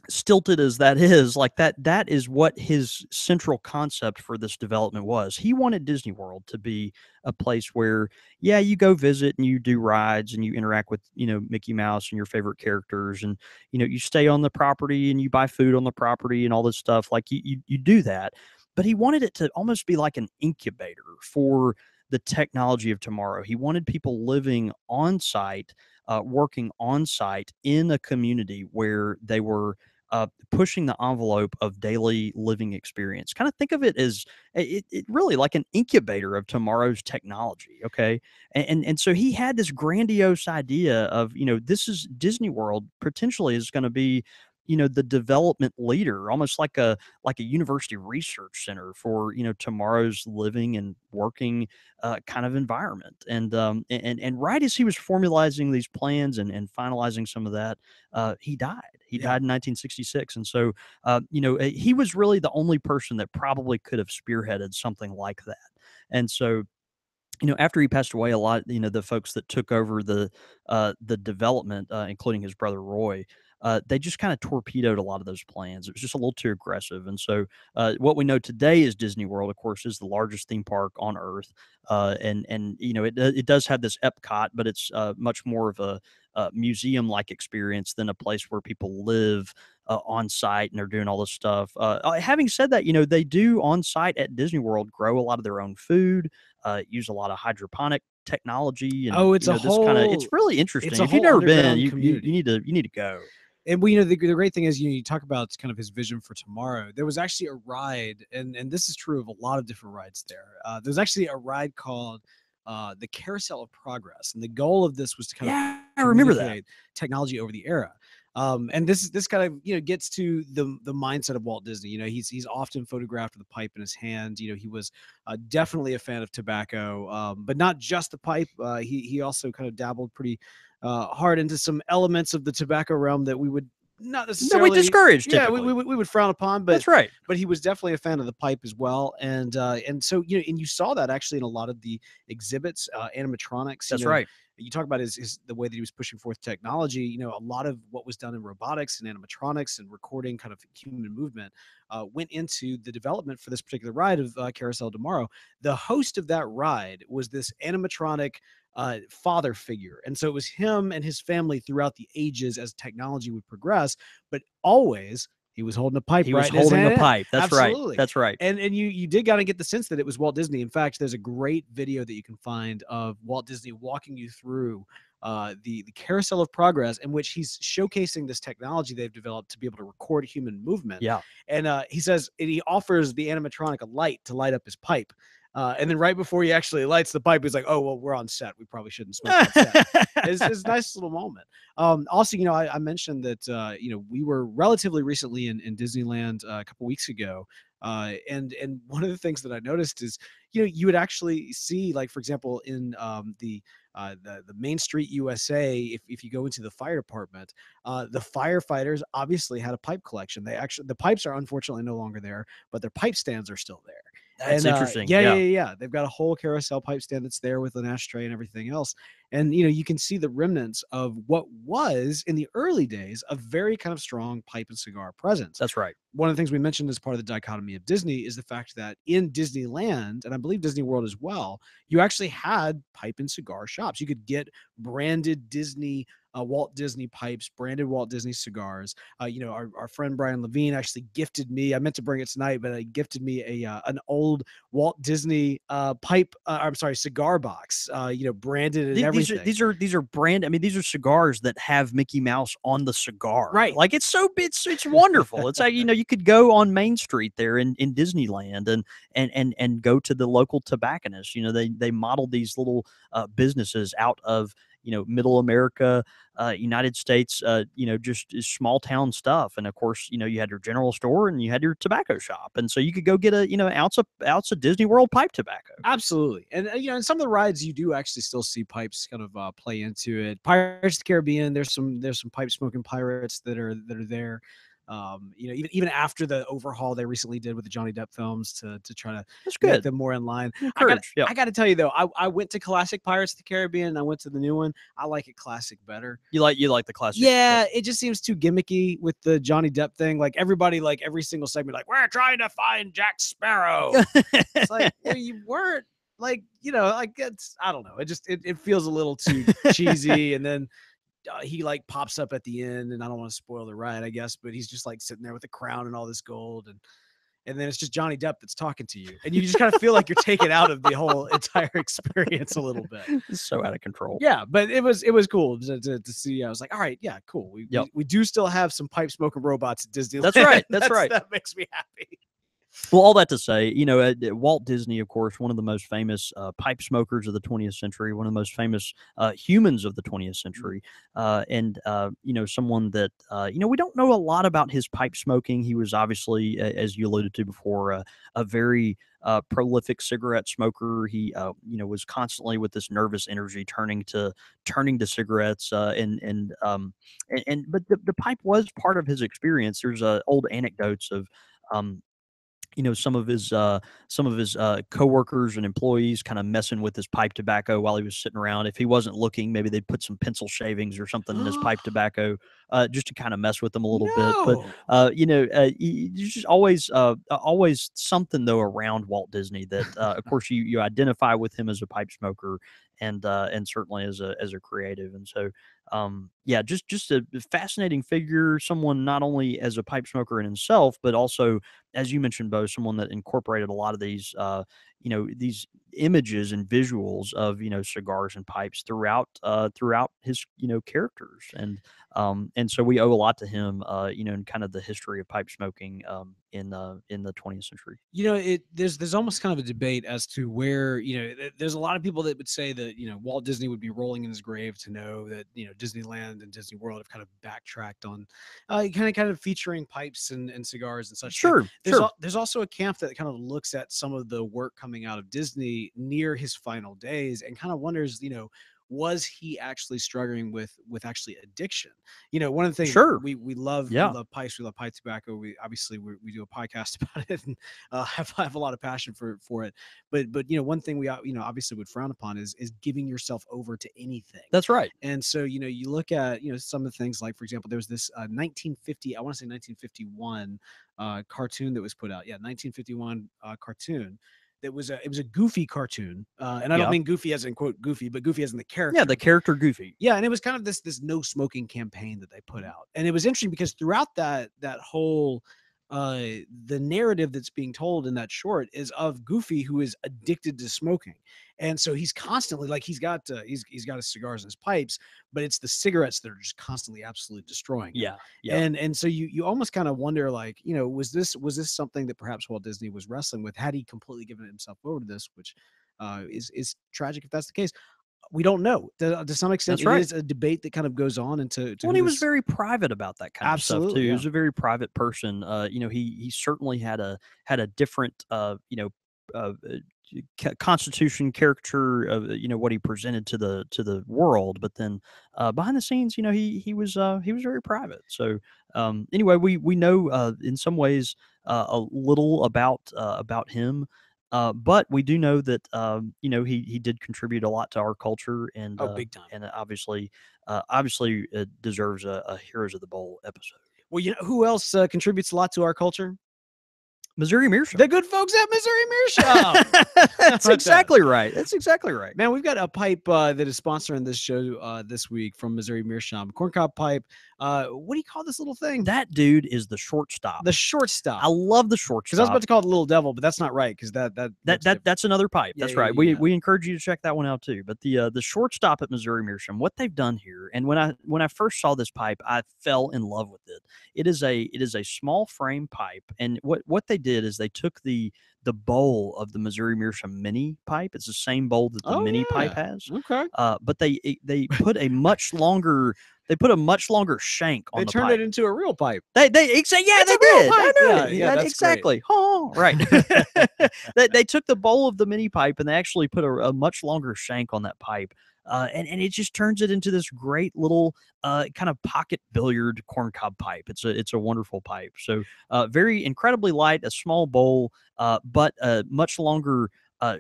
stilted as that is, like that is what his central concept for this development was. He wanted Disney World to be a place where, yeah, you go visit and you do rides and you interact with, Mickey Mouse and your favorite characters, and you stay on the property and you buy food on the property and all this stuff. Like you do that. But he wanted it to almost be like an incubator for the technology of tomorrow. He wanted people living on site, working on site in a community where they were pushing the envelope of daily living experience. Kind of think of it as it really like an incubator of tomorrow's technology. Okay, and so he had this grandiose idea of this is Disney World potentially is going to be the development leader, almost like a university research center for tomorrow's living and working kind of environment. And right as he was formalizing these plans and finalizing some of that, he died. He Yeah. died in 1966, and so he was really the only person that probably could have spearheaded something like that. And so after he passed away, a lot, the folks that took over the development, including his brother Roy, they just kind of torpedoed a lot of those plans. It was just a little too aggressive, and so what we know today is Disney World, of course, is the largest theme park on Earth, and it does have this Epcot, but it's much more of a museum-like experience than a place where people live on site and are doing all this stuff. Having said that, they do on site at Disney World grow a lot of their own food, use a lot of hydroponic technology, and Oh, it's a this kind of it's whole really it's interesting. a If you've whole never been, underground community. you need to go. And the great thing is, you talk about kind of his vision for tomorrow. There was actually a ride, and this is true of a lot of different rides there. There's actually a ride called the Carousel of Progress, and the goal of this was to kind of Yeah, I remember that. communicate technology over the era. And this kind of gets to the mindset of Walt Disney. He's often photographed with a pipe in his hand. He was definitely a fan of tobacco, but not just the pipe. He also kind of dabbled pretty hard into some elements of the tobacco realm that we would not That we necessarily, discourage yeah, typically. we would frown upon, That's right. but he was definitely a fan of the pipe as well. And so and you saw that actually in a lot of the exhibits, animatronics. That's right. You talk about his the way that he was pushing forth technology. A lot of what was done in robotics and animatronics and recording kind of human movement went into the development for this particular ride of Carousel Tomorrow. The host of that ride was this animatronic father figure. And so it was him and his family throughout the ages as technology would progress, but always he was holding a pipe He right was in his holding a hand. pipe. That's right. Absolutely. That's right. And you did kind of get the sense that it was Walt Disney. In fact, there's a great video that you can find of Walt Disney walking you through the Carousel of Progress, in which he's showcasing this technology they've developed to be able to record human movement. Yeah. And he says, and he offers the animatronic a light to light up his pipe. And then right before he actually lights the pipe, he's like, "Oh, well, we're on set. We probably shouldn't smoke on set." It's a nice little moment. Also, I mentioned that we were relatively recently in Disneyland a couple weeks ago, And one of the things that I noticed is, you would actually see, like, for example, in the Main Street USA, if you go into the fire department, the firefighters obviously had a pipe collection. The pipes are unfortunately no longer there, but their pipe stands are still there. That's And interesting. yeah, yeah, Yeah, yeah, yeah. They've got a whole carousel pipe stand that's there with an ashtray and everything else. And you can see the remnants of what was in the early days a very kind of strong pipe and cigar presence. that's right. One of the things we mentioned as part of the dichotomy of Disney is the fact that in Disneyland, and I believe Disney World as well, you actually had pipe and cigar shops. You could get branded Disney, Walt Disney pipes, branded Walt Disney cigars. Our friend Brian Levine actually gifted me. I meant to bring it tonight, but he gifted me an old Walt Disney pipe. I'm sorry, cigar box. Branded and everything. These are brand. I mean, these are cigars that have Mickey Mouse on the cigar. Right. Like it's wonderful. It's like you could go on Main Street there in Disneyland and go to the local tobacconist. They modeled these little businesses out of middle America, United States, just small town stuff. And of course, you had your general store and you had your tobacco shop, and so you could go get a ounce of Disney World pipe tobacco. Absolutely. And in some of the rides you do actually still see pipes kind of play into it. Pirates of the Caribbean, there's some pipe smoking pirates that are there. Even after the overhaul they recently did with the Johnny Depp films to try to That's make good. them more in line. I got Encourage. Yeah. I got to tell you though, I went to classic Pirates of the Caribbean and I went to the new one. I like it classic better. You like the classic. Yeah, it just seems too gimmicky with the Johnny Depp thing. Like everybody, like every single segment, like we're trying to find Jack Sparrow. It's like, well, you weren't, like, like, it's, I don't know. It feels a little too cheesy. And then he like pops up at the end, and I don't want to spoil the ride, I guess, but he's just like sitting there with a crown and all this gold, and then it's just Johnny Depp that's talking to you, and you just kind of feel like you're taken out of the whole entire experience a little bit. It's so out of control. Yeah, but it was cool to see. I was like, all right, yeah, cool. Yep. We do still have some pipe smoking robots at Disneyland. That's right. That's right. That makes me happy. Well, all that to say, Walt Disney, of course, one of the most famous pipe smokers of the 20th century, one of the most famous humans of the 20th century, and someone that we don't know a lot about his pipe smoking. He was obviously, as you alluded to before, a very prolific cigarette smoker. He, was constantly with this nervous energy, turning to cigarettes, but the pipe was part of his experience. There's old anecdotes of. Um, some of his coworkers and employees kind of messing with his pipe tobacco while he was sitting around. If he wasn't looking, maybe they'd put some pencil shavings or something in his pipe tobacco, just to kind of mess with him a little bit. But No. there's just always something though around Walt Disney that, of course, you identify with him as a pipe smoker and certainly as a creative. And so, yeah, just a fascinating figure, someone not only as a pipe smoker in himself, but also, as you mentioned, Beau, someone that incorporated a lot of these images and visuals of cigars and pipes throughout his characters, and so we owe a lot to him, in kind of the history of pipe smoking in the 20th century. There's almost kind of a debate as to where, there's a lot of people that would say that, Walt Disney would be rolling in his grave to know that, Disneyland and Disney World have kind of backtracked on kind of featuring pipes and cigars and such. Sure, sure. There's also a camp that kind of looks at some of the work coming out of Disney near his final days and kind of wonders, was he actually struggling with actually addiction? One of the things Sure. we love, Yeah. we love pipes, we love pipe tobacco. We obviously we do a podcast about it, and have a lot of passion for it. But one thing we obviously would frown upon is giving yourself over to anything. That's right. And so, you look at, some of the things, like, for example, there was this 1950, I want to say 1951 cartoon that was put out. Yeah, 1951 cartoon. It was a goofy cartoon, and I don't Yeah. mean goofy as in quote goofy, but goofy as in the character. Yeah, the character Goofy. Yeah, and it was kind of this no smoking campaign that they put out. And it was interesting because throughout that whole the narrative that's being told in that short is of Goofy, who is addicted to smoking. And so he's constantly, like, he's got his cigars and his pipes, but it's the cigarettes that are just constantly absolutely destroying him. Yeah. Yeah. And so you almost kind of wonder, like, was this something that perhaps Walt Disney was wrestling with? Had he completely given himself over to this, which is tragic if that's the case. We don't know. To some extent, That's it right. is a debate that kind of goes on into Well, who and he was this. very private about that kind of stuff too. Absolutely, He yeah. was a very private person. He certainly had a different constitution caricature of what he presented to the world, but then behind the scenes, he was very private. So anyway, we know in some ways a little about him. But we do know that he did contribute a lot to our culture, Oh, big time. and obviously it deserves a Heroes of the Bowl episode. Well, who else contributes a lot to our culture? Missouri Meerschaum. The good folks at Missouri Meerschaum. That's exactly right. That's exactly right. Man, we've got a pipe that is sponsoring this show this week from Missouri Meerschaum. Corncob pipe. What do you call this little thing? That dude is the shortstop. The shortstop. I love the shortstop. Because I was about to call it Little Devil, but that's not right. Because that's another pipe. Yeah, That's yeah, right. yeah. We encourage you to check that one out too. But the shortstop at Missouri Meerschaum, what they've done here, and when I first saw this pipe, I fell in love with it. It is a small frame pipe, and what they did is they took the bowl of the Missouri Meerschaum mini pipe. It's the same bowl that the mini pipe has. Okay. But they put a much longer shank on They the turned pipe. it into a real pipe. They It's did. a real pipe. I know. Yeah, yeah, that's exactly. Oh, right. They took the bowl of the mini pipe and they actually put a much longer shank on that pipe. And it just turns it into this great little kind of pocket billiard corncob pipe. It's a wonderful pipe. So very incredibly light, a small bowl, but a much longer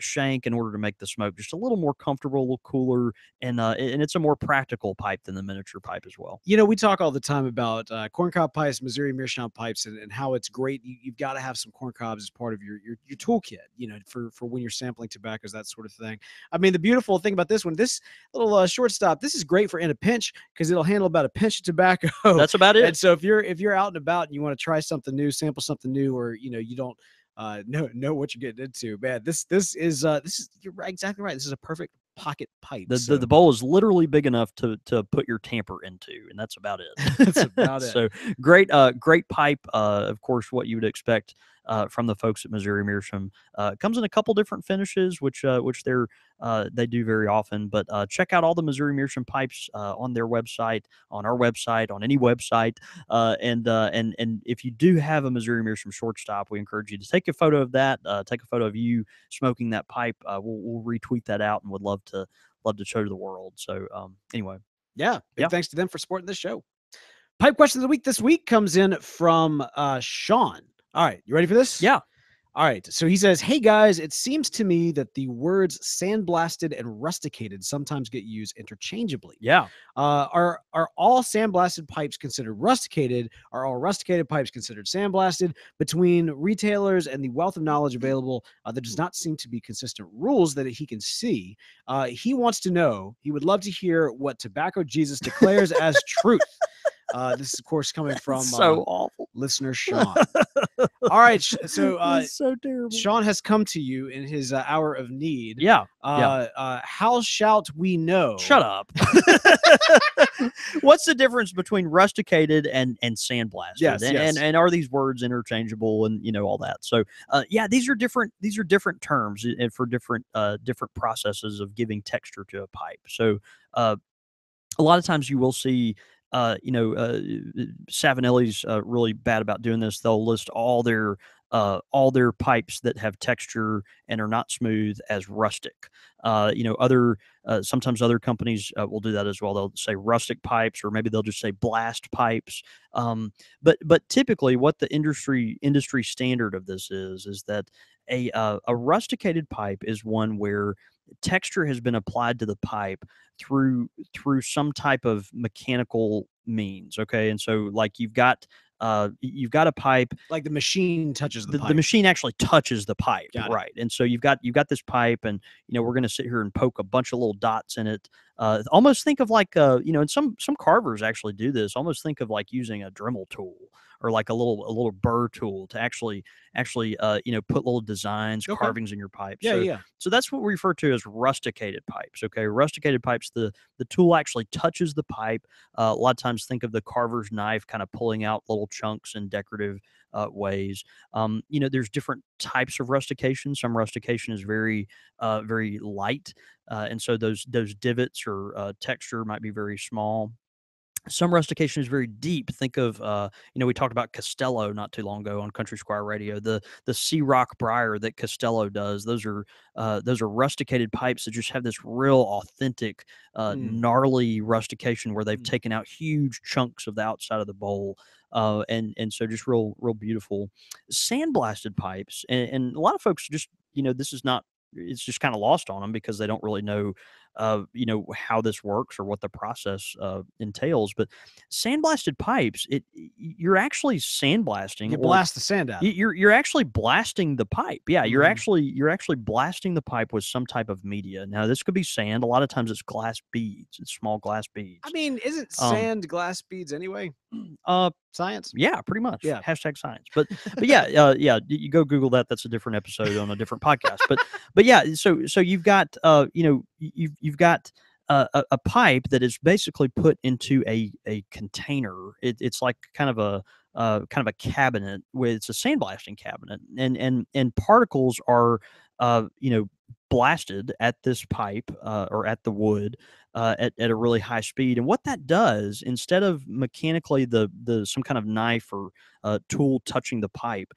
shank in order to make the smoke just a little more comfortable, a little cooler, and it's a more practical pipe than the miniature pipe as well. We talk all the time about corncob pipes, Missouri Meerschaum pipes, and how it's great. You've got to have some corncobs as part of your toolkit, for when you're sampling tobaccos, that sort of thing. I mean, the beautiful thing about this one, this little shortstop, this is great for in a pinch because it'll handle about a pinch of tobacco. That's about it. And so if you're out and about and you want to try something new, sample something new, or you don't know what you're getting into, man, this is you're right, exactly right. This is a perfect pocket pipe. The bowl is literally big enough to put your tamper into, and that's about it. That's about it. So great pipe. Of course, what you would expect from the folks at Missouri Meerschaum. Comes in a couple different finishes, which they do very often. But check out all the Missouri Meerschaum pipes on their website, on our website, on any website. And if you do have a Missouri Meerschaum shortstop, we encourage you to take a photo of that. Take a photo of you smoking that pipe. We'll retweet that out and would love to show to the world. So anyway, yeah, big thanks to them for supporting this show. Pipe question of the week this week comes in from Sean. All right, you ready for this? Yeah. All right. So he says, "Hey guys, it seems to me that the words sandblasted and rusticated sometimes get used interchangeably. Yeah. Are all sandblasted pipes considered rusticated? Are all rusticated pipes considered sandblasted? Between retailers and the wealth of knowledge available, there does not seem to be consistent rules that he can see. He wants to know. He would love to hear what Tobacco Jesus declares as truth." This is, of course, coming from so awful listener Sean. All right, so so terrible. Sean has come to you in his hour of need. Yeah. How shalt we know? Shut up. What's the difference between rusticated and sandblasted? Yes, and are these words interchangeable and all that? So these are different terms for different processes of giving texture to a pipe. So a lot of times you will see Savinelli's really bad about doing this. They'll list all their pipes that have texture and are not smooth as rustic. Sometimes other companies will do that as well. They'll say rustic pipes, or maybe they'll just say blast pipes. But typically, what the industry standard of this is that a rusticated pipe is one where texture has been applied to the pipe through some type of mechanical means. Okay, and so like you've got a pipe, like the machine touches the pipe. The machine actually touches the pipe, right? And so you've got this pipe, and we're going to sit here and poke a bunch of little dots in it. Almost think of like and some carvers actually do this. Almost think of like using a Dremel tool or like a little burr tool to actually put little designs, carvings in your pipe. So that's what we refer to as rusticated pipes. Okay, rusticated pipes, the tool actually touches the pipe. A lot of times think of the carver's knife kind of pulling out little chunks and decorative ways. There's different types of rustication. Some rustication is very light, and so those divots or texture might be very small. Some rustication is very deep. Think of, we talked about Costello not too long ago on Country Squire Radio. The sea rock briar that Costello does. Those are rusticated pipes that just have this real authentic, Mm, gnarly rustication where they've mm. taken out huge chunks of the outside of the bowl. And so just real beautiful sandblasted pipes. And a lot of folks just, this is not, it's just kind of lost on them because they don't really know how this works or what the process entails. But sandblasted pipes, you're actually sandblasting, You or blast the sand out of it. you're actually blasting the pipe. Yeah, Mhm. you're actually blasting the pipe with some type of media. Now this could be sand. A lot of times it's glass beads. It's small glass I beads. mean, isn't Um, sand glass beads anyway? uh, Science? yeah, pretty much. Yeah. Hashtag science. But yeah, you go Google that. That's a different episode on a different podcast. But yeah, so you've got you've got a pipe that is basically put into a container. It's like kind of a cabinet where it's a sandblasting cabinet, and particles are blasted at this pipe or at the wood at a really high speed. And what that does, instead of mechanically the some kind of knife or tool touching the pipe,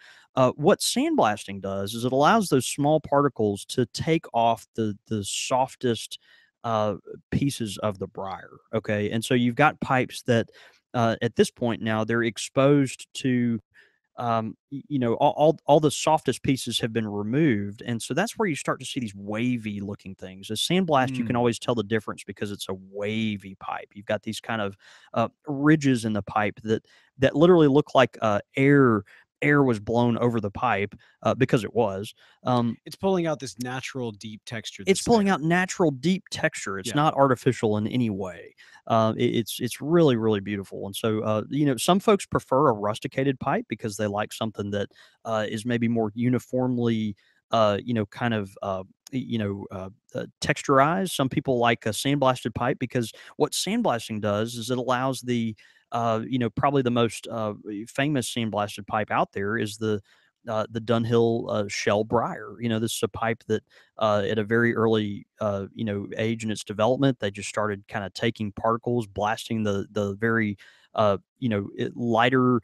what sandblasting does is it allows those small particles to take off the softest uh, pieces of the briar. Okay, and so you've got pipes that at this point now they're exposed to all the softest pieces have been removed, and so that's where you start to see these wavy looking things. A sandblast, you can Mm. always tell the difference because it's a wavy pipe. You've got these kind of ridges in the pipe that literally look like air was blown over the pipe because it was. It's pulling out this natural deep texture It's that's pulling there. out natural deep texture. It's Yeah. not artificial in any way. It's really beautiful. And so some folks prefer a rusticated pipe because they like something that is maybe more uniformly kind of texturized. Some people like a sandblasted pipe because what sandblasting does is it allows probably the most famous sandblasted pipe out there is the Dunhill shell briar. This is a pipe that at a very early age in its development, they just started kind of taking particles, blasting the very lighter.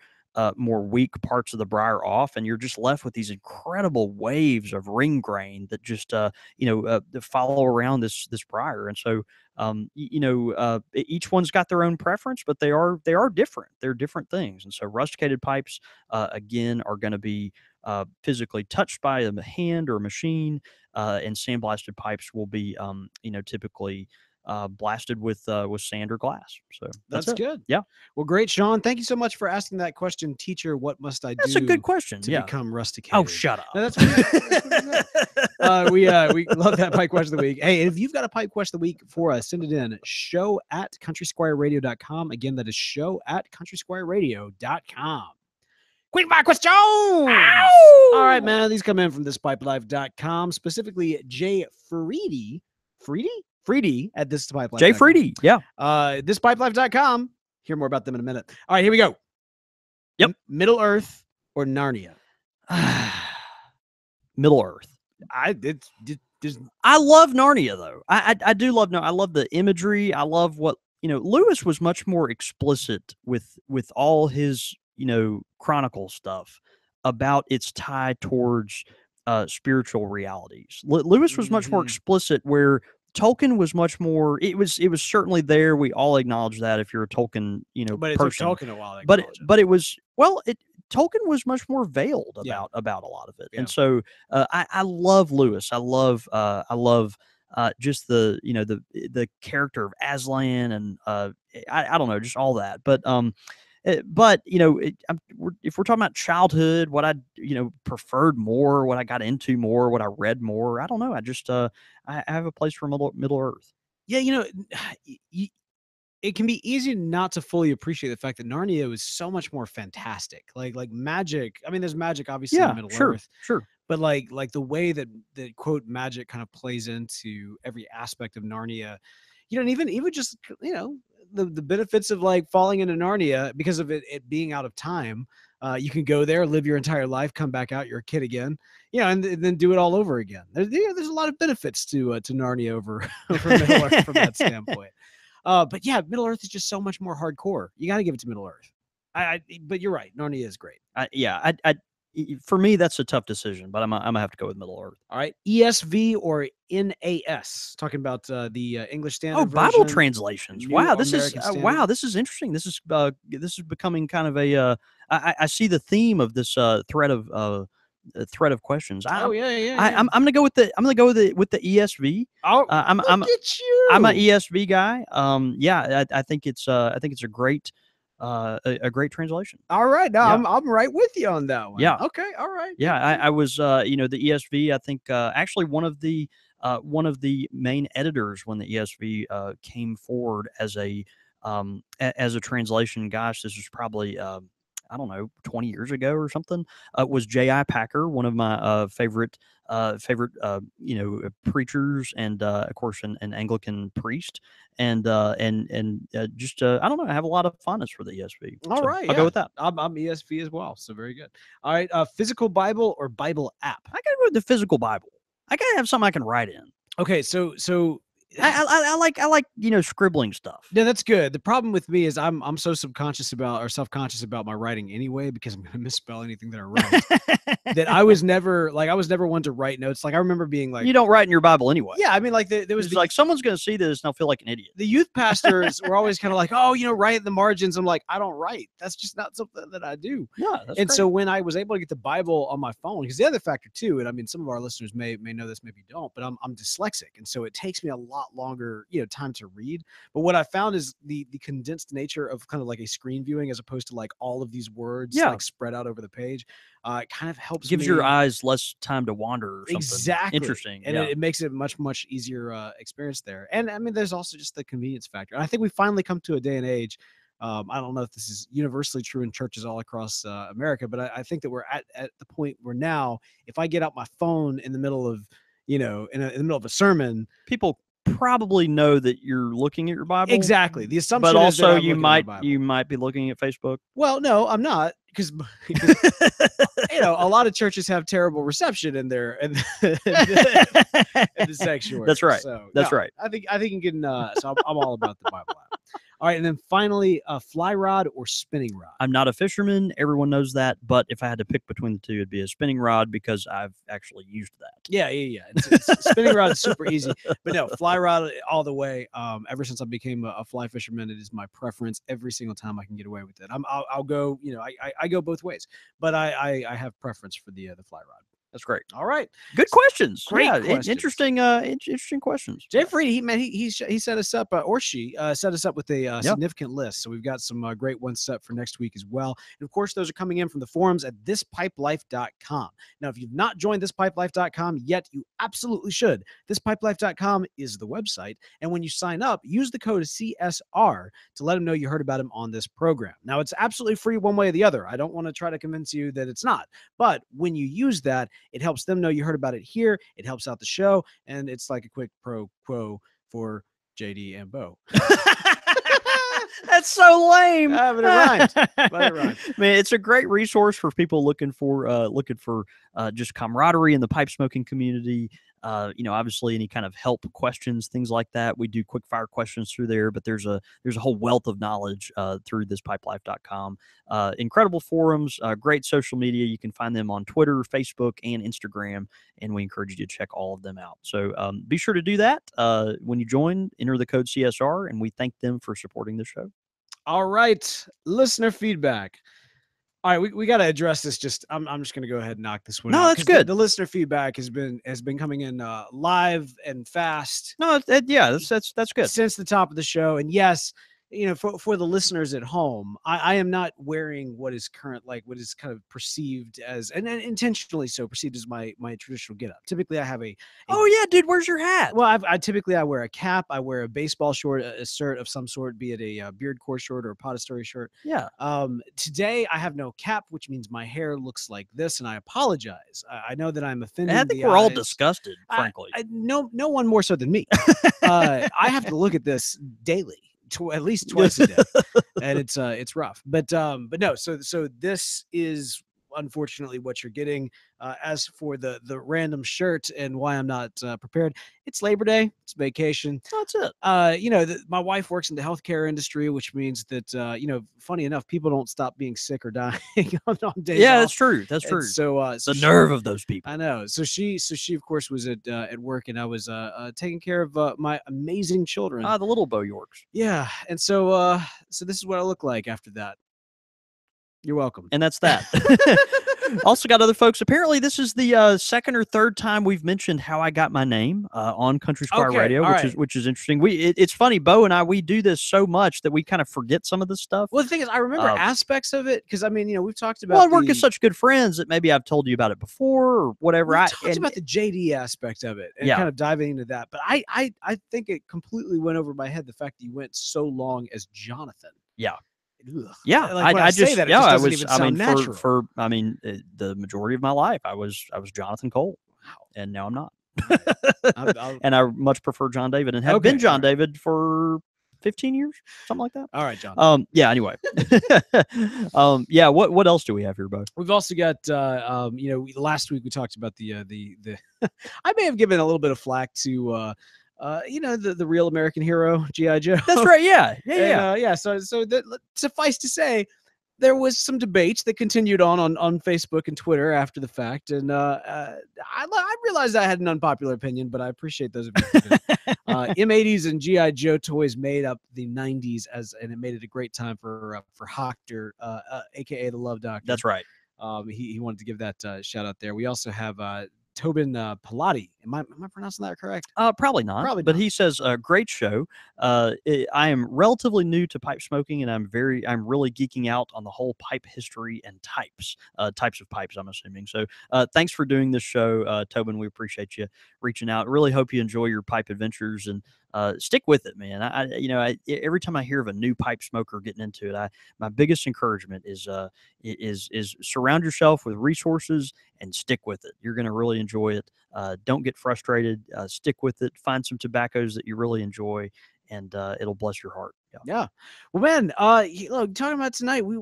More weak parts of the briar off, and you're just left with these incredible waves of ring grain that just that follow around this briar. And so each one's got their own preference, but they are different. They're different things. And so rusticated pipes again are going to be physically touched by a hand or a machine, and sandblasted pipes will be, typically blasted with sand or glass. So that's That's it. good. Yeah, Well, great, Sean. Thank you so much for asking that question. Teacher, what must I that's a good do question. to Yeah. become Oh, rusticated? shut No, up. that's pretty good. That's pretty good. We love that pipe question of the week. Hey, if you've got a pipe question of the week for us, send it in show at countrysquireradio.com. Again, that is show at countrysquireradio.com. Quick fire questions. All right, Ow! man. These come in from thispipelife.com, specifically Jay Freedy. Freedy at Jay thispipelife.com. Freedy. Yeah. Thispipelife.com. Hear more about them in a minute. All right, here we go. Yep. Middle Earth or Narnia? Middle Earth. There's I love Narnia though. I do love Narnia. I love the imagery. I love what Lewis was much more explicit with all his chronicle stuff about its tie towards spiritual realities. Lewis was much more mhm. explicit where Tolkien was much more. It was certainly there. We all acknowledge that if you're a Tolkien But it took person, Tolkien a while to but acknowledge it. but it was well. Tolkien was much more veiled Yeah, about a lot of it, yeah. and so I love Lewis. I love just the character of Aslan, and I don't know, just all that. But if we're talking about childhood, what I preferred more, what I got into more, what I read more, I don't know. I just I have a place for Middle Earth. Yeah, y- it can be easy not to fully appreciate the fact that Narnia was so much more fantastic. Like magic. I mean, there's magic obviously in Yeah, Middle sure, Earth, sure. but like the way that quote magic kind of plays into every aspect of Narnia, and even just the benefits of like falling into Narnia because of it being out of time. You can go there, live your entire life, come back out, you're a kid again, and then do it all over again. There's a lot of benefits to Narnia over over Middle Earth from that standpoint. But yeah, Middle Earth is just so much more hardcore. You got to give it to Middle Earth. But you're right, Narnia is great. For me, that's a tough decision, but I'm gonna have to go with Middle Earth. All right, ESV or NAS? Talking about the English Standard Version. Bible translations. New Wow, this American is Standard. this is interesting. This is becoming kind of a. I see the theme of this thread of questions. Oh yeah. I'm gonna go with the ESV. Oh, I'm look at you! I'm an ESV guy. I think it's a great a great translation. All right, no, Yeah. I'm right with you on that one. Yeah. Okay. All right. Yeah, I was the ESV. I think actually one of the main editors when the ESV came forward as a translation. Gosh, this was probably I don't know, 20 years ago or something. Was J.I. Packer, one of my favorite preachers, and of course an Anglican priest, and just I don't know, I have a lot of fondness for the ESV. All right, I'll go with that. I'm ESV as well, so very good. All right, physical Bible or Bible app? I gotta go with the physical Bible. I gotta have something I can write in. Okay, so I like scribbling stuff. Yeah, that's good. The problem with me is I'm so subconscious about or self-conscious about my writing anyway, because I'm gonna misspell anything that I write. That I was never one to write notes. Like I remember being like, you don't write in your Bible anyway. Yeah, I mean, like there was like someone's gonna see this and they'll feel like an idiot. The youth pastors were always kind of like, oh, write in the margins. I'm like, I don't write. That's just not something that I do. Yeah, that's and great. So when I was able to get the Bible on my phone, because the other factor too, and I mean, some of our listeners may know this, maybe don't, but I'm dyslexic, and so it takes me a lot longer, time to read. But what I found is the condensed nature of kind of like a screen viewing, as opposed to like all of these words like spread out over the page, it kind of helps. Gives your eyes less time to wander or something. Exactly. Interesting. And it makes it much easier experience there. And I mean, there's also just the convenience factor. And I think we finally come to a day and age. I don't know if this is universally true in churches all across America, but I think that we're at the point where now, if I get out my phone in the middle of, in the middle of a sermon, people probably know that you're looking at your Bible. Exactly. The assumption but is also that you might be looking at Facebook. Well, no, I'm not, because a lot of churches have terrible reception in their in the sanctuary. That's right. So, that's right. I think you can. So I'm all about the Bible app. All right, and then finally, fly rod or spinning rod? I'm not a fisherman. Everyone knows that. But if I had to pick between the two, it'd be a spinning rod, because I've actually used that. Yeah. It's spinning rod is super easy, but no, fly rod all the way. Ever since I became a fly fisherman, it is my preference every single time I can get away with it. I'll go. I go both ways, but I have preference for the fly rod. That's great. All right. Good questions. Great questions. Interesting questions. Jay Freedy, he set us up, or she set us up with a significant list. So we've got some great ones set for next week as well. And of course, those are coming in from the forums at thispipelife.com. Now, if you've not joined thispipelife.com yet, you absolutely should. Thispipelife.com is the website. And when you sign up, use the code CSR to let them know you heard about him on this program. Now, it's absolutely free one way or the other. I don't want to try to convince you that it's not. But when you use that, it helps them know you heard about it here. It helps out the show. And it's like a quick pro quo for JD and Beau. That's so lame. But it rhymed. Man, it's a great resource for people looking for just camaraderie in the pipe smoking community. Obviously any kind of help questions, things like that. We do quick fire questions through there, but there's a whole wealth of knowledge through thispipelife.com. Incredible forums, great social media. You can find them on Twitter, Facebook, and Instagram, and we encourage you to check all of them out. So be sure to do that. When you join, enter the code CSR, and we thank them for supporting the show. All right, listener feedback. All right, we got to address this. I'm just going to go ahead and knock this one out. No, that's good. The listener feedback has been coming in live and fast. No, that's good. Since the top of the show. And yes, for the listeners at home, I am not wearing what is kind of perceived as, and intentionally so perceived as my traditional getup. Typically I have oh yeah, dude, where's your hat? Well, I typically wear a cap, I wear a baseball short, a shirt of some sort, be it a beard core short or a pot story shirt. Yeah. Today I have no cap, which means my hair looks like this, and I apologize. I know that I'm offending. I think we're all disgusted, frankly. No one more so than me. I have to look at this daily. at least twice a day, and it's rough. But no. So this is unfortunately what you're getting. As for the random shirt and why I'm not prepared, it's Labor Day. It's vacation. That's it. My wife works in the healthcare industry, which means that funny enough, people don't stop being sick or dying on days Yeah, off. that's true. That's And true. so The nerve of those people. I know. So she of course was at work, and I was taking care of my amazing children. The little Beau Yorks. Yeah, and so this is what I look like after that. You're welcome. And that's that. Also got other folks. Apparently, this is the second or third time we've mentioned how I got my name on Country Squire Radio, which is interesting. It's funny. Beau and I, we do this so much that we kind of forget some of this stuff. Well, the thing is, I remember aspects of it because I mean, we've talked about. Well, work is such good friends that maybe I've told you about it before or whatever. I talked about the JD aspect of it and kind of diving into that, but I think it completely went over my head the fact that you went so long as Jonathan. Yeah. Ugh. Yeah, like I just say that, I mean, the majority of my life, I was Jonathan Cole. Wow. And now I'm not. I'll, and I much prefer John David and have been John David for 15 years, something like that. All right, John. Yeah. Anyway. Yeah. What else do we have here, Beau? We've also got last week we talked about the I may have given a little bit of flack to the real American hero, G.I. Joe. That's right. Yeah. So suffice to say, there was some debate that continued on Facebook and Twitter after the fact, and I realized I had an unpopular opinion, but I appreciate those of you. M80s and G.I. Joe toys made up the 90s and it made it a great time for Hochter, aka the Love Doctor. That's right. He wanted to give that shout out there. We also have Tobin Pilati. Am I pronouncing that correct? Probably not. But he says, great show. I am relatively new to pipe smoking, and I'm really geeking out on the whole pipe history and types of pipes, I'm assuming. So thanks for doing this show, Tobin. We appreciate you reaching out. Really hope you enjoy your pipe adventures and stick with it, man. Every time I hear of a new pipe smoker getting into it, my biggest encouragement is surround yourself with resources and stick with it. You're going to really enjoy it. Don't get frustrated. Stick with it. Find some tobaccos that you really enjoy, and it'll bless your heart. Yeah. Well, man, look, talking about tonight, we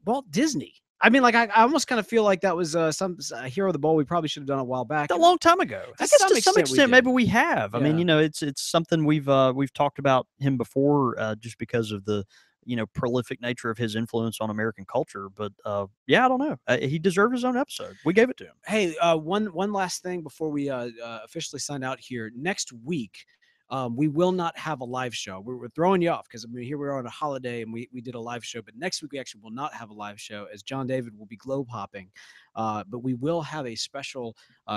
Walt Disney. I mean, like I almost kind of feel like that was some Hero of the Bowl. We probably should have done a while back, a long time ago. I guess to some extent maybe we have. I mean, it's something we've talked about him before, just because of the prolific nature of his influence on American culture. But I don't know. He deserved his own episode. We gave it to him. Hey, one last thing before we officially sign out here. Next week, we will not have a live show. We're throwing you off because here we are on a holiday and we did a live show. But next week we actually will not have a live show as John David will be globe hopping. But we will have a special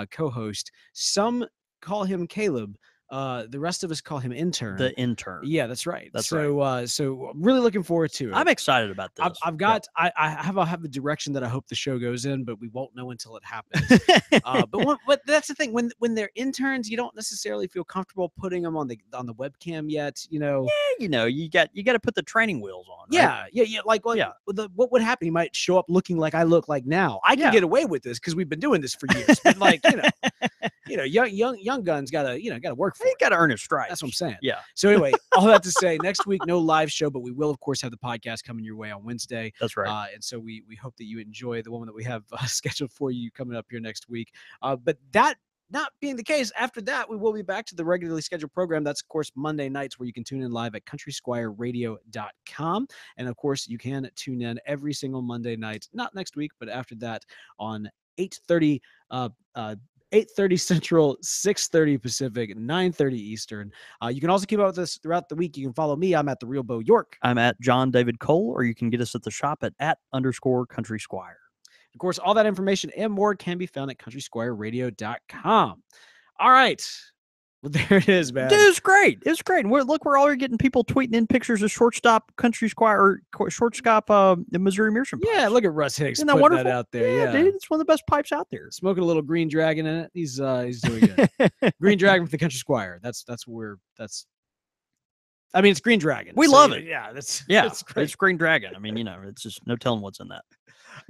co-host. Some call him Caleb. The rest of us call him Intern. The Intern. Yeah, that's right. Right. So really looking forward to it. I'm excited about this. I've got. Yeah. I have a direction that I hope the show goes in, but we won't know until it happens. But that's the thing. When they're interns, you don't necessarily feel comfortable putting them on the webcam yet. Yeah, you got to put the training wheels on. Right? Yeah. Like, what would happen? He might show up looking like I look like now. I can get away with this because we've been doing this for years. But like, young guns gotta work for. He got to earn his stripes. That's what I'm saying. Yeah. So anyway, all that to say, next week no live show, but we will of course have the podcast coming your way on Wednesday. That's right. And so we hope that you enjoy the one that we have scheduled for you coming up here next week. But that not being the case, after that we will be back to the regularly scheduled program. That's of course Monday nights, where you can tune in live at countrysquireradio.com. And of course you can tune in every single Monday night, not next week, but after that on 8:30 Central, 6:30 Pacific, 9:30 Eastern. You can also keep up with us throughout the week. You can follow me. I'm at the Real Beau York. I'm at John David Cole, or you can get us at the shop at _Country Squire. Of course, all that information and more can be found at countrysquireradio.com. All right. Well, there it is, man. Dude, it's great. It's great. We're already getting people tweeting in pictures of shortstop Country Squire or shortstop the Missouri Meerschaum pipes. Yeah, look at Russ Hicks. Isn't that wonderful? That out there. Yeah, dude, it's one of the best pipes out there. Smoking a little Green Dragon in it. He's doing good. Green Dragon for the Country Squire. I mean, it's Green Dragon. We love it. Yeah, it's Green Dragon. I mean, it's just no telling what's in that.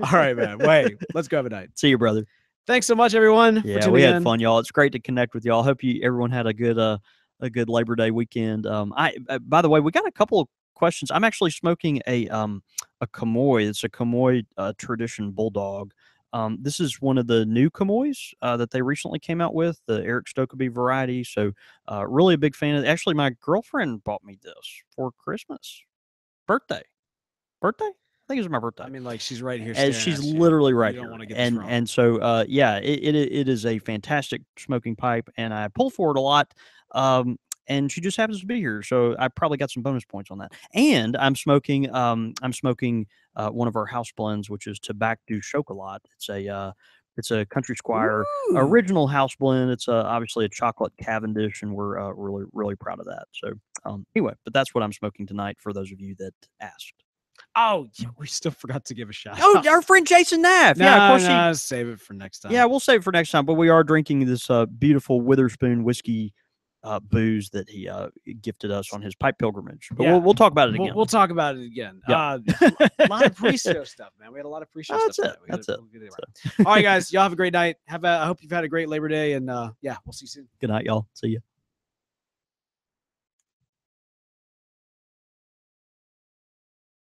All right, man. Wait, let's go have a night. See you, brother. Thanks so much, everyone. Yeah, we had fun, y'all. It's great to connect with y'all. Hope everyone had a good Labor Day weekend. By the way, we got a couple of questions. I'm actually smoking a Kamoy. It's a Kamoy tradition bulldog. This is one of the new Kamoys that they recently came out with, the Eric Stokeby variety. So, really a big fan of it. Actually, my girlfriend bought me this for Christmas, birthday. I think it was my birthday. I mean, like she's right here, As staring she's at you. literally right You don't here, want to get this wrong. and so yeah, it is a fantastic smoking pipe, and I pull for it a lot. And she just happens to be here, so I probably got some bonus points on that. And I'm smoking one of our house blends, which is Tobacco du Chocolat. It's a Country Squire Ooh. original house blend. It's obviously a chocolate Cavendish, and we're really proud of that. So anyway, but that's what I'm smoking tonight. For those of you that asked. Oh, yeah, we still forgot to give a shout Oh, out. our friend Jason Naff. No, Yeah, of course. no, save it for next time. Yeah, we'll save it for next time. But we are drinking this beautiful Witherspoon whiskey booze that he gifted us on his pipe pilgrimage. But Yeah. we'll talk about it again. We'll talk about it again. Yeah. A lot of pre-show stuff, man. We had a lot of pre-show That's stuff. it. That's it. All right, guys. Y'all have a great night. I hope you've had a great Labor Day, and yeah, we'll see you soon. Good night, y'all. See you.